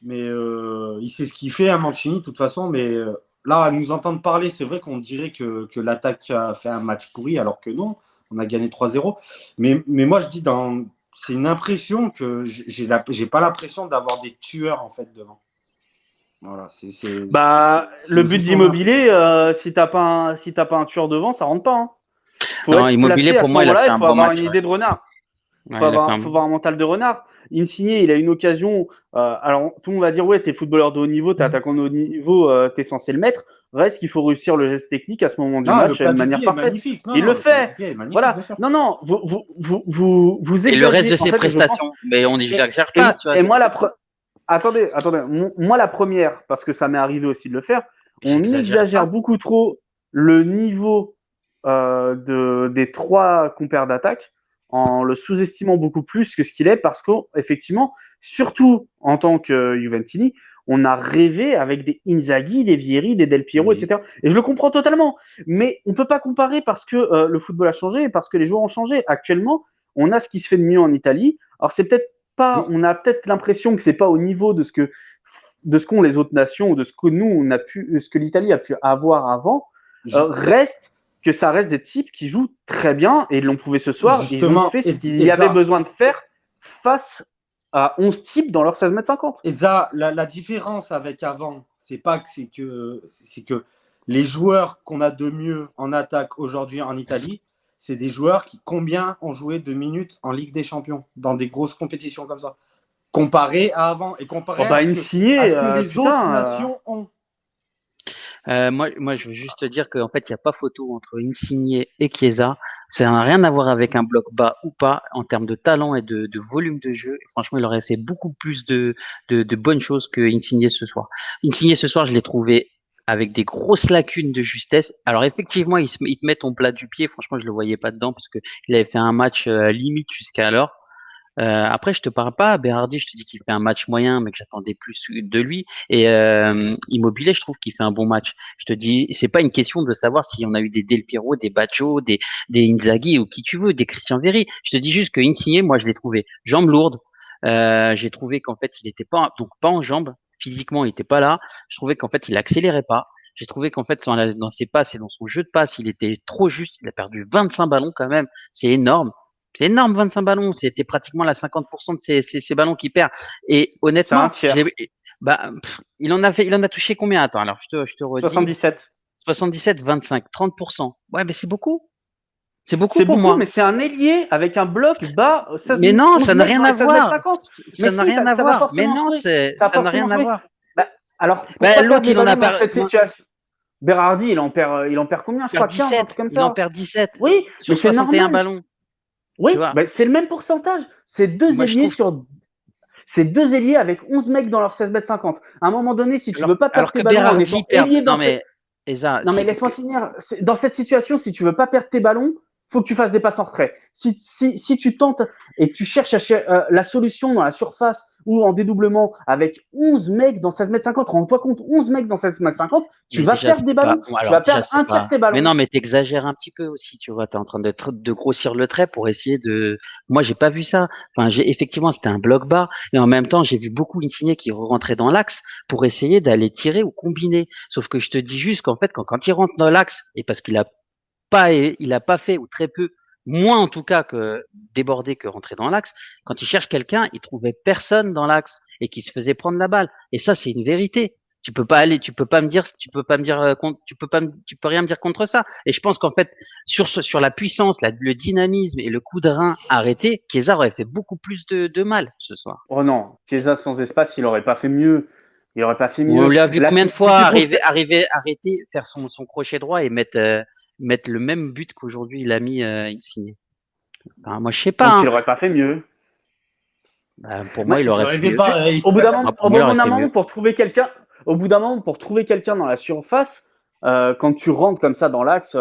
Mais il sait ce qu'il fait, hein, Mancini, de toute façon. Mais là, à nous entendre parler, c'est vrai qu'on dirait que l'attaque a fait un match pourri, alors que non, on a gagné 3-0. Mais moi, je dis, c'est une impression que j'ai pas l'impression d'avoir des tueurs, en fait, devant. Voilà, Bah, le but juste mon impression. d'Immobilier, si t'as pas un tueur devant, ça rentre pas. Hein. Faut non, être Immobilier, placé à pour ce moi, il a moment-là. fait Il un faut bon avoir une match. Ouais. idée de renard. Ouais, il a fait un Faut avoir un mental de renard. Insigne, il a une occasion. Alors, tout le monde va dire, ouais, t'es footballeur de haut niveau, t'es attaquant de haut niveau, t'es censé le mettre. Reste qu'il faut réussir le geste technique à ce moment du Ah, le match de plat du manière pied est parfaite. magnifique. Non, Il non, le le plat du fait. pied est magnifique, Voilà. bien sûr. Non, vous Et le reste de exagérez. En ses fait, je pense. prestations, mais on n'y Et, exagère et, pas, tu vois. et moi, attendez. Moi, la première, parce que ça m'est arrivé aussi de le faire, on J'exagère exagère pas. beaucoup trop le niveau des trois compères d'attaque en le sous-estimant beaucoup plus que ce qu'il est parce qu'effectivement, surtout en tant que Juventini, on a rêvé avec des Inzaghi, des Vieri, des Del Piero, Oui. etc. Et je le comprends totalement. Mais on ne peut pas comparer parce que le football a changé et parce que les joueurs ont changé. Actuellement, on a ce qui se fait de mieux en Italie. Alors, c'est peut-être pas, on a peut-être l'impression que c'est pas au niveau de ce qu'ont les autres nations ou de ce que nous, ce que l'Italie a pu avoir avant. Reste que ça reste des types qui jouent très bien et ils l'ont prouvé ce soir. Et ils ont Justement, fait ce qu'il y avait besoin de faire face à 11 types dans leur 16,50 m. Edza, la différence avec avant, c'est que les joueurs qu'on a de mieux en attaque aujourd'hui en Italie, c'est des joueurs qui combien ont joué de minutes en Ligue des Champions dans des grosses compétitions comme ça, comparé à avant et comparé Oh bah, Insigne, à ce que les autres putain. nations ont. Moi, je veux juste te dire qu'en fait, il n'y a pas photo entre Insigne et Chiesa. Ça n'a rien à voir avec un bloc bas ou pas en termes de talent et de volume de jeu. Franchement, il aurait fait beaucoup plus de bonnes choses que Insigne ce soir. Insigne ce soir, je l'ai trouvé avec des grosses lacunes de justesse. Alors effectivement, il te met ton plat du pied. Franchement, je le voyais pas dedans parce que il avait fait un match limite jusqu'à alors. Après, je te parle pas. Berardi, je te dis qu'il fait un match moyen, mais que j'attendais plus de lui. Et Immobilier, je trouve qu'il fait un bon match. Je te dis, c'est pas une question de savoir si on a eu des Del Piero, des Baggio, des Inzaghi ou qui tu veux, des Christian Vieri. Je te dis juste que Insigne, moi, je l'ai trouvé jambes lourdes. J'ai trouvé qu'en fait, il était pas donc pas en jambes. Physiquement, il était pas là. Je trouvais qu'en fait, il accélérait pas. J'ai trouvé qu'en fait, dans ses passes et dans son jeu de passe, il était trop juste. Il a perdu 25 ballons quand même. C'est énorme. C'est énorme, 25 ballons. C'était pratiquement la 50% de ces ballons qu'il perd. Et C'est un honnêtement, tiers. il en a touché combien? Attends, alors je te redis. 77. 77, 25, 30%. Ouais, mais c'est beaucoup. C'est beaucoup C'est pour beaucoup, moi. mais c'est un ailier avec un bloc bas, Mais non, 11 ça n'a mecs rien dans à les 16 mètres voir. 50. Mais Ça n'a si, rien à ça va voir. Mais forcément non, jouer. Ça va ça n'a forcément rien à jouer. voir. Bah, alors, pourquoi perdre L'autre, les il en a ballons dans pas. cette situation? Berardi, il en perd combien? Je perd crois 15, un truc 17. comme Il en ça. perd 17 Oui, mais sur c'est 61 normal. ballons. Tu Oui, vois, bah, c'est le même pourcentage. moi, je trouve. C'est deux ailiers avec 11 mecs dans leur 16,50 m. À un moment donné, si tu veux pas perdre Alors tes que ballons en étant Berardi perd. ailier Non, dans cette. mais, Eza, Non, mais laisse-moi finir. Dans cette situation, si tu veux pas perdre tes ballons, faut que tu fasses des passes en retrait. Si tu tentes et que tu cherches la solution dans la surface ou en dédoublement avec 11 mecs dans 16,50 m, rends-toi compte, 11 mecs dans 16,50 m, tu mais vas déjà, perdre des c'est pas. ballons. Bon, Tu alors, vas déjà, perdre c'est un tiers de pas. tes Mais ballons. non, mais t'exagères un petit peu aussi, tu vois. T'es en train de grossir le trait pour essayer de. Moi, j'ai pas vu ça. Enfin, effectivement, c'était un bloc bas. Et en même temps, j'ai vu beaucoup Insigne qui rentrait dans l'axe pour essayer d'aller tirer ou combiner. Sauf que je te dis juste qu'en fait, quand il rentre dans l'axe, et parce il a pas fait ou très peu, moins en tout cas que déborder que rentrer dans l'axe. Quand il cherche quelqu'un, il trouvait personne dans l'axe et qui se faisait prendre la balle. Et ça, c'est une vérité. Tu peux pas me dire, tu peux rien me dire contre ça. Et je pense qu'en fait, sur la puissance, le dynamisme et le coup de rein arrêté, Chiesa aurait fait beaucoup plus de mal ce soir. Oh non, Chiesa sans espace, il aurait pas fait mieux. Il aurait pas fait On mieux. l'a vu Là, combien de si fois tu trouves. arrêter, faire son crochet droit et mettre mettre le même but qu'aujourd'hui il a mis Insigne. Enfin, moi, je sais pas. Donc, Hein. il n'aurait pas fait mieux. Bah, pour moi, il aurait fait mieux. Au bout d'un moment, Pour moi, il aurait fait mieux. pour trouver quelqu'un dans la surface, quand tu rentres comme ça dans l'axe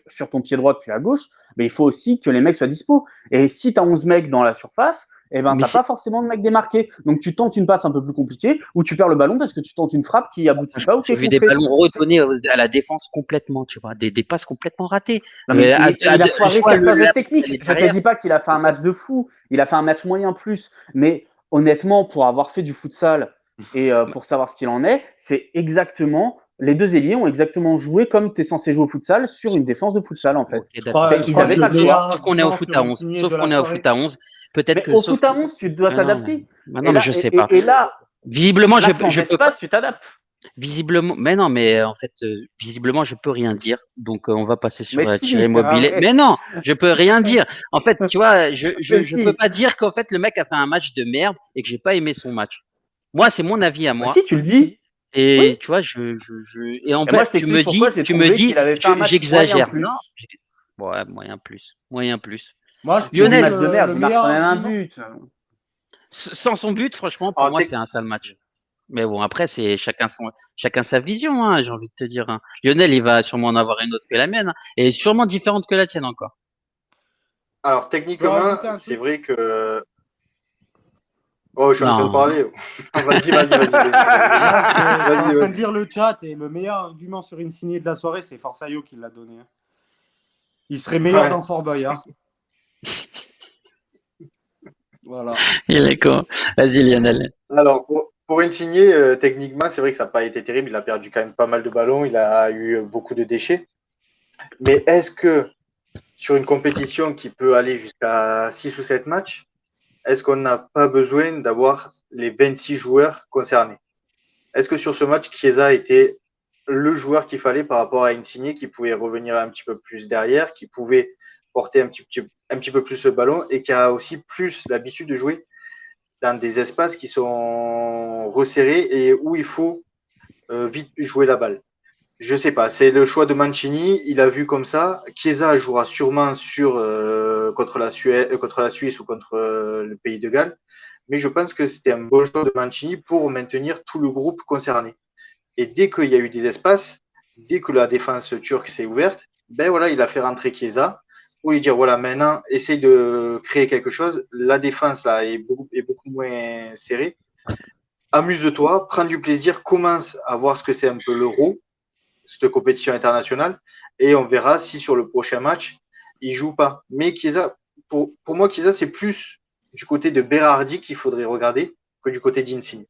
sur ton pied droit, pied à gauche, mais il faut aussi que les mecs soient dispo. Et si tu as 11 mecs dans la surface, eh ben, Mais t'as pas forcément de mecs démarqués. Donc tu tentes une passe un peu plus compliquée ou tu perds le ballon parce que tu tentes une frappe qui aboutit pas ou qui J'ai est vu des contrée. ballons redonnés à la défense complètement, tu vois, des passes complètement ratées. Non, mais il a je foiré vois certains gestes elle techniques. est Je te derrière. dis pas qu'il a fait un match de fou, il a fait un match moyen plus, mais honnêtement, pour avoir fait du futsal et pour savoir ce qu'il en est, c'est exactement les deux ailiers ont exactement joué comme tu es censé jouer au futsal sur une défense de futsal en fait. Ok, Je d'accord. crois, Ils je crois avaient que pas le le choix. meilleur Sauf qu'on est au argument foot sur à une 11. signée Sauf de la qu'on est au soirée. foot à 11. Peut-être Mais que au sauf foot à 11, tu dois Ah non, t'adapter. ah non, mais je sais pas. Et là, Visiblement, là, sans je peux espace, tu t'adaptes. visiblement, mais non, mais en fait, visiblement, je peux rien dire. Donc, on va passer sur Mais Thierry si, Immobilier. Mais arrête. non, je peux rien dire. En fait, tu vois, Mais je peux si. pas dire qu'en fait, le mec a fait un match de merde et que j'ai pas aimé son match. Moi, c'est mon avis à Bah moi. si, tu le dis. Oui. Et tu vois, et en Et moi, fait, je t'explique pourquoi j'ai tu me trouvé dis, qu'il avait fait un match moyen j'exagère. plus. Non, ouais, moyen plus, moyen plus. Moi, je Tu dis trouve Lionel, match de que merde, le il marque meilleur quand même un argument. but. sans son but, franchement, pour Alors, moi, c'est un sale match. Mais bon, après, c'est chacun sa vision, hein, j'ai envie de te dire. Hein. Lionel, il va sûrement en avoir une autre que la mienne, hein, et sûrement différente que la tienne encore. alors, Je peux techniquement, rajouter un c'est truc. vrai que. Oh, je suis en train de Non. parler. Vas-y, Benji. Là, j'étais en Vas-y, train de vas-y. lire le chat et le meilleur argument sur une signée de la soirée, c'est Forsaio qui l'a donné. Hein. Il serait meilleur Ouais. dans Fort Boyard. Voilà. Il est con. Vas-y, Lionel. Alors, pour Insigne, techniquement, c'est vrai que ça n'a pas été terrible. Il a perdu quand même pas mal de ballons. Il a eu beaucoup de déchets. Mais est-ce que sur une compétition qui peut aller jusqu'à 6 ou 7 matchs, est-ce qu'on n'a pas besoin d'avoir les 26 joueurs concernés? Est-ce que sur ce match, Chiesa était le joueur qu'il fallait par rapport à Insigne, qui pouvait revenir un petit peu plus derrière, qui pouvait porter un petit peu plus le ballon et qui a aussi plus l'habitude de jouer dans des espaces qui sont resserrés et où il faut vite jouer la balle. Je sais pas, c'est le choix de Mancini, il a vu comme ça. Chiesa jouera sûrement contre la Suisse ou contre le Pays de Galles, mais je pense que c'était un bon choix de Mancini pour maintenir tout le groupe concerné. Et dès qu'il y a eu des espaces, dès que la défense turque s'est ouverte, ben voilà, il a fait rentrer Chiesa pour lui dire voilà, maintenant, essaye de créer quelque chose. La défense là est beaucoup moins serrée. Amuse-toi, prends du plaisir, commence à voir ce que c'est un peu l'Euro, cette compétition internationale, et on verra si sur le prochain match, il joue pas. Mais Chiesa, pour moi, Chiesa, c'est plus du côté de Berardi qu'il faudrait regarder que du côté d'Insigne.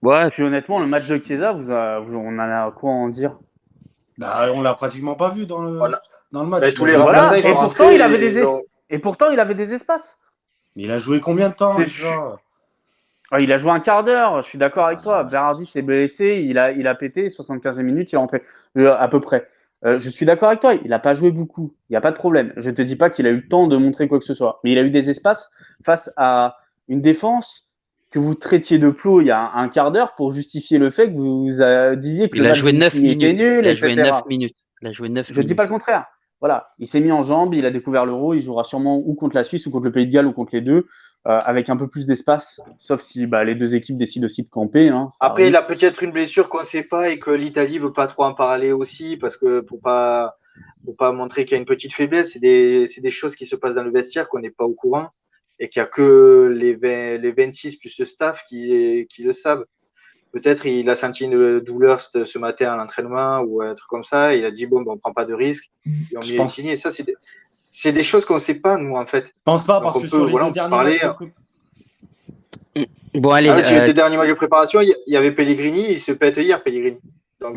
Ouais. Puis honnêtement, le match de Chiesa, on en a quoi à en dire? Bah, on l'a pratiquement pas vu dans le match. Ben, tous les remplaçants, ils sont rentrés. Et pourtant, il avait des espaces. Mais il a joué combien de temps C'est déjà Il a joué un quart d'heure, je suis d'accord avec toi. Berardi s'est blessé, il a pété, 75e minute, il est rentré à peu près. Je suis d'accord avec toi, il n'a pas joué beaucoup, il n'y a pas de problème. Je ne te dis pas qu'il a eu le temps de montrer quoi que ce soit, mais il a eu des espaces face à une défense que vous traitiez de plot il y a un quart d'heure pour justifier le fait que vous disiez que Il le a match joué 9 était minutes. nul, Il a joué etc. 9 minutes. Il a joué 9 Je ne dis minutes. pas le contraire. Voilà, il s'est mis en jambes, il a découvert l'Euro, il jouera sûrement ou contre la Suisse ou contre le Pays de Galles ou contre les deux, avec un peu plus d'espace, sauf si les deux équipes décident aussi de camper. Hein, Après, il a peut-être une blessure qu'on ne sait pas et que l'Italie veut pas trop en parler aussi parce que pour pas montrer qu'il y a une petite faiblesse, c'est des choses qui se passent dans le vestiaire qu'on n'est pas au courant et qu'il n'y a que les 26 plus le staff qui le savent. Peut-être il a senti une douleur ce matin à l'entraînement ou un truc comme ça. Et il a dit bon, ben, on prend pas de risque. Et on met Insigne. Et ça, c'est des choses qu'on ne sait pas, nous, en fait. Je pense pas, donc parce que sur les deux derniers matchs Bon, allez. Sur les deux derniers matchs de préparation, il y avait Pellegrini, il se pète hier, Pellegrini. Donc,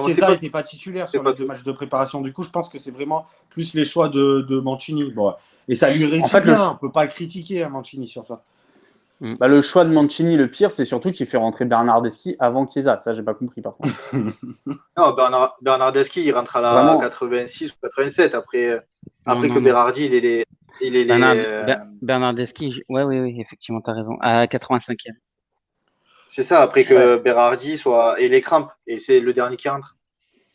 Chiesa n'était pas titulaire sur les deux matchs de préparation. Du coup, je pense que c'est vraiment plus les choix de Mancini. Bon, et ça lui réussit bien. On ne peut pas le critiquer, hein, Mancini, sur ça. Le choix de Mancini, le pire, c'est surtout qu'il fait rentrer Bernardeschi avant Chiesa. Ça, j'ai pas compris, par contre. Non, Bernardeschi, il rentre à la 86 ou 87 après que Berardi, Bernardeschi, oui, effectivement, tu as raison. À 85e. C'est ça, après que Berardi ait les crampes, et c'est le dernier qui rentre.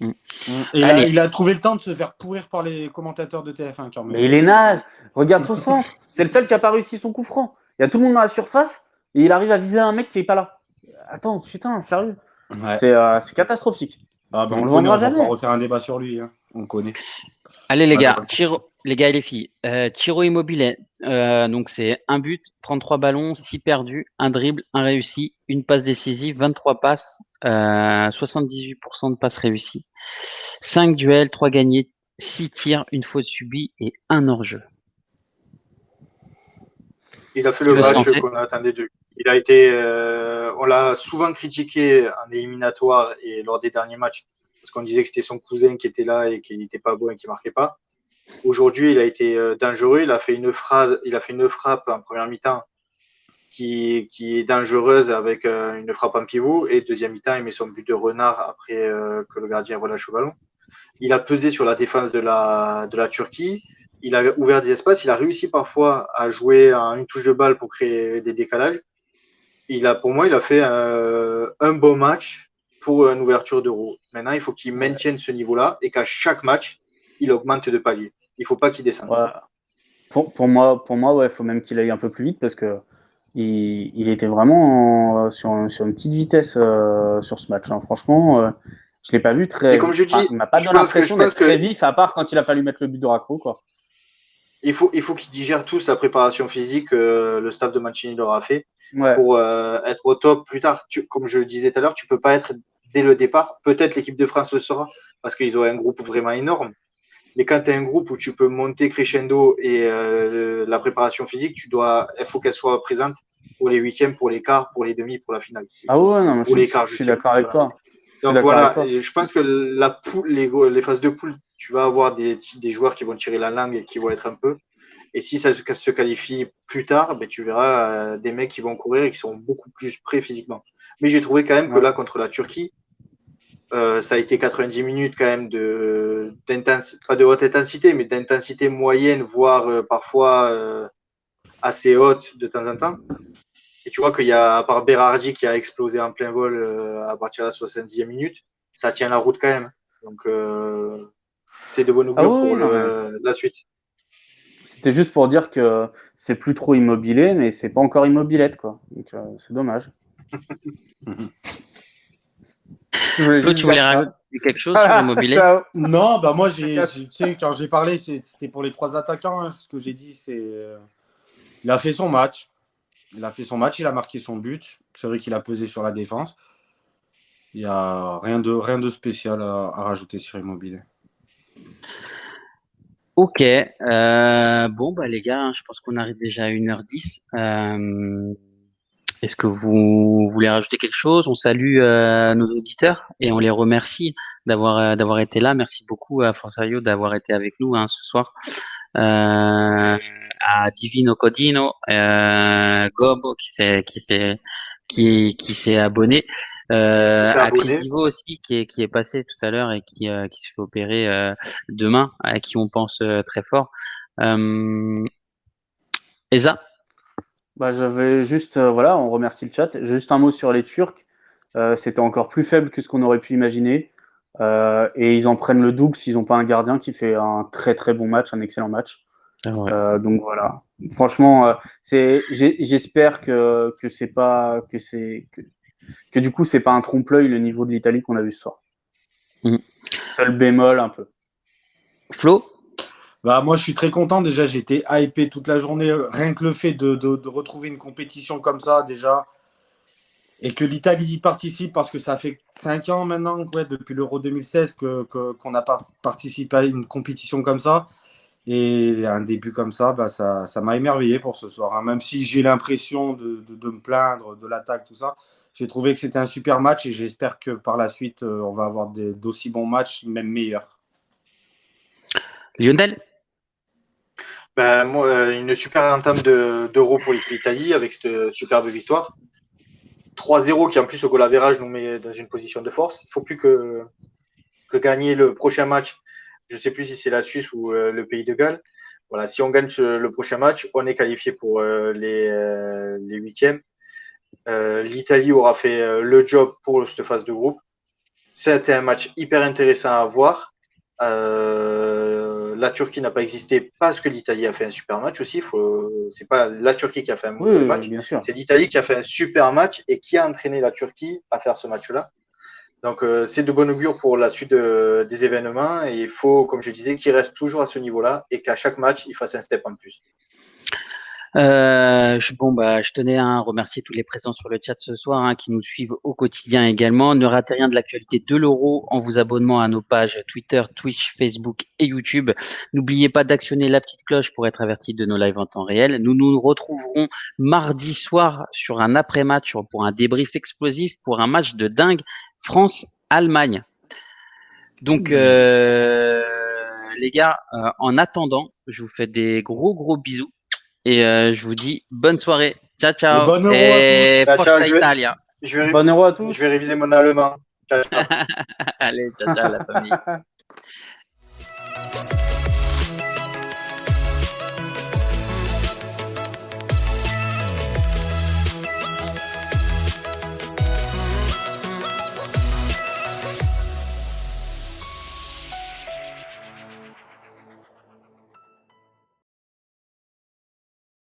Et là, il a trouvé le temps de se faire pourrir par les commentateurs de TF1 quand même. Mais il est naze. Regarde son centre. C'est le seul qui n'a pas réussi son coup franc. Il y a tout le monde dans la surface et il arrive à viser un mec qui n'est pas là. Attends, putain, sérieux. Ouais. C'est catastrophique. Ah ben, On on le connaît, vendra on va jamais. pas refaire un débat sur lui. Hein. On le connaît. Allez les gars, les gars et les filles, Ciro Immobile, donc c'est un but, 33 ballons, 6 perdus, un dribble, un réussi, une passe décisive, 23 passes, 78% de passes réussies, 5 duels, 3 gagnés, 6 tirs, une faute subie et un hors-jeu. Il a fait le match qu'on attendait de lui. Il a été, on l'a souvent critiqué en éliminatoire et lors des derniers matchs parce qu'on disait que c'était son cousin qui était là et qu'il n'était pas bon et qu'il marquait pas. Aujourd'hui, il a été dangereux. Il a fait une frappe en première mi-temps qui est dangereuse avec une frappe en pivot, et deuxième mi-temps, il met son but de renard après que le gardien relâche le ballon. Il a pesé sur la défense de la Turquie. Il a ouvert des espaces. Il a réussi parfois à jouer à une touche de balle pour créer des décalages. Pour moi, il a fait un bon match pour une ouverture d'Euro. Maintenant, il faut qu'il maintienne ce niveau-là et qu'à chaque match, il augmente de palier. Il ne faut pas qu'il descende. Ouais. Pour moi, ouais, faut même qu'il aille un peu plus vite parce que il était vraiment sur une petite vitesse sur ce match. Hein. Franchement, je l'ai pas vu très. Et comme je dis, il m'a pas donné l'impression d'être très vif, à part quand il a fallu mettre le but de Raccro, quoi. Il faut qu'il digère tous la préparation physique que le staff de Mancini leur a fait pour être au top plus tard. Comme je le disais tout à l'heure, tu peux pas être dès le départ. Peut-être l'équipe de France le sera parce qu'ils ont un groupe vraiment énorme. Mais quand tu as un groupe où tu peux monter crescendo et la préparation physique, il faut qu'elle soit présente pour les huitièmes, pour les quarts, pour les demi, pour la finale. Ah ouais, non, pour les quarts, je suis d'accord avec toi. Donc voilà, je pense que les phases de poule, tu vas avoir des joueurs qui vont tirer la langue et qui vont être un peu. Et si ça se qualifie plus tard, ben, tu verras des mecs qui vont courir et qui sont beaucoup plus prêts physiquement. Mais j'ai trouvé quand même que là, contre la Turquie, ça a été 90 minutes quand même pas de haute intensité, mais d'intensité moyenne, voire parfois assez haute de temps en temps. Et tu vois qu'il y a, à part Berardi qui a explosé en plein vol à partir de la 70e minute, ça tient la route quand même. Donc, c'est de bonne augure pour la suite. C'était juste pour dire que c'est plus trop Immobilé, mais c'est pas encore Immobilette, quoi. Donc, c'est dommage. Flo, tu voulais rajouter quelque chose sur Immobilé? Non, bah moi, tu sais, quand j'ai parlé, c'était pour les 3 attaquants. Hein. Ce que j'ai dit, c'est il a fait son match. Il a marqué son but. C'est vrai qu'il a pesé sur la défense. Il n'y a rien de spécial à rajouter sur Immobilier. Ok. Bon, bah les gars, je pense qu'on arrive déjà à 1h10. Est-ce que vous voulez rajouter quelque chose? On salue nos auditeurs et on les remercie d'avoir été là. Merci beaucoup à Forzaio d'avoir été avec nous ce soir. À Divino Codino, Gobo qui s'est abonné, à Clidivo aussi qui est passé tout à l'heure et qui se fait opérer demain, à qui on pense très fort. Eza? Bah, j'avais juste, on remercie le chat. J'ai juste un mot sur les Turcs. C'était encore plus faible que ce qu'on aurait pu imaginer. Et ils en prennent le double s'ils n'ont pas un gardien qui fait un très très bon match, un excellent match. Ouais. Donc voilà. Franchement, j'espère que c'est pas que du coup c'est pas un trompe-l'œil le niveau de l'Italie qu'on a vu ce soir. Seul bémol un peu. Flo? Bah, moi, je suis très content. Déjà, j'ai été hypé toute la journée. Rien que le fait de retrouver une compétition comme ça, déjà. Et que l'Italie participe, parce que ça fait 5 ans maintenant, depuis l'Euro 2016, qu'on n'a pas participé à une compétition comme ça. Et un début comme ça, bah, ça m'a émerveillé pour ce soir. Hein. Même si j'ai l'impression de me plaindre de l'attaque, tout ça, j'ai trouvé que c'était un super match et j'espère que par la suite, on va avoir d'aussi bons matchs, même meilleurs. Lionel? Moi, une super entame d'Euro pour l'Italie avec cette superbe victoire. 3-0 qui en plus au goal average nous met dans une position de force. Il ne faut plus que gagner le prochain match. Je ne sais plus si c'est la Suisse ou le Pays de Galles. Voilà, si on gagne le prochain match, on est qualifié pour les huitièmes. L'Italie aura fait le job pour cette phase de groupe. C'était un match hyper intéressant à voir. La Turquie n'a pas existé parce que l'Italie a fait un super match aussi. C'est pas la Turquie qui a fait un mauvais match, bien sûr. c'est l'Italie qui a fait un super match et qui a entraîné la Turquie à faire ce match-là. Donc c'est de bon augure pour la suite des événements et il faut, comme je disais, qu'il reste toujours à ce niveau-là et qu'à chaque match, il fasse un step en plus. Je tenais à remercier tous les présents sur le chat ce soir qui nous suivent au quotidien également. Ne ratez rien de l'actualité de l'Euro en vous abonnant à nos pages Twitter, Twitch, Facebook et YouTube. N'oubliez pas d'actionner la petite cloche pour être averti de nos lives en temps réel. Nous nous retrouverons mardi soir sur un après-match pour un débrief explosif pour un match de dingue France-Allemagne. Donc, les gars, en attendant, je vous fais des gros bisous. Et je vous dis bonne soirée. Ciao, ciao. Et bonne Euro à tous. Forza Italia. Bonne Euro à tous. Je vais réviser mon allemand. Ciao, ciao. Allez, ciao, ciao la famille.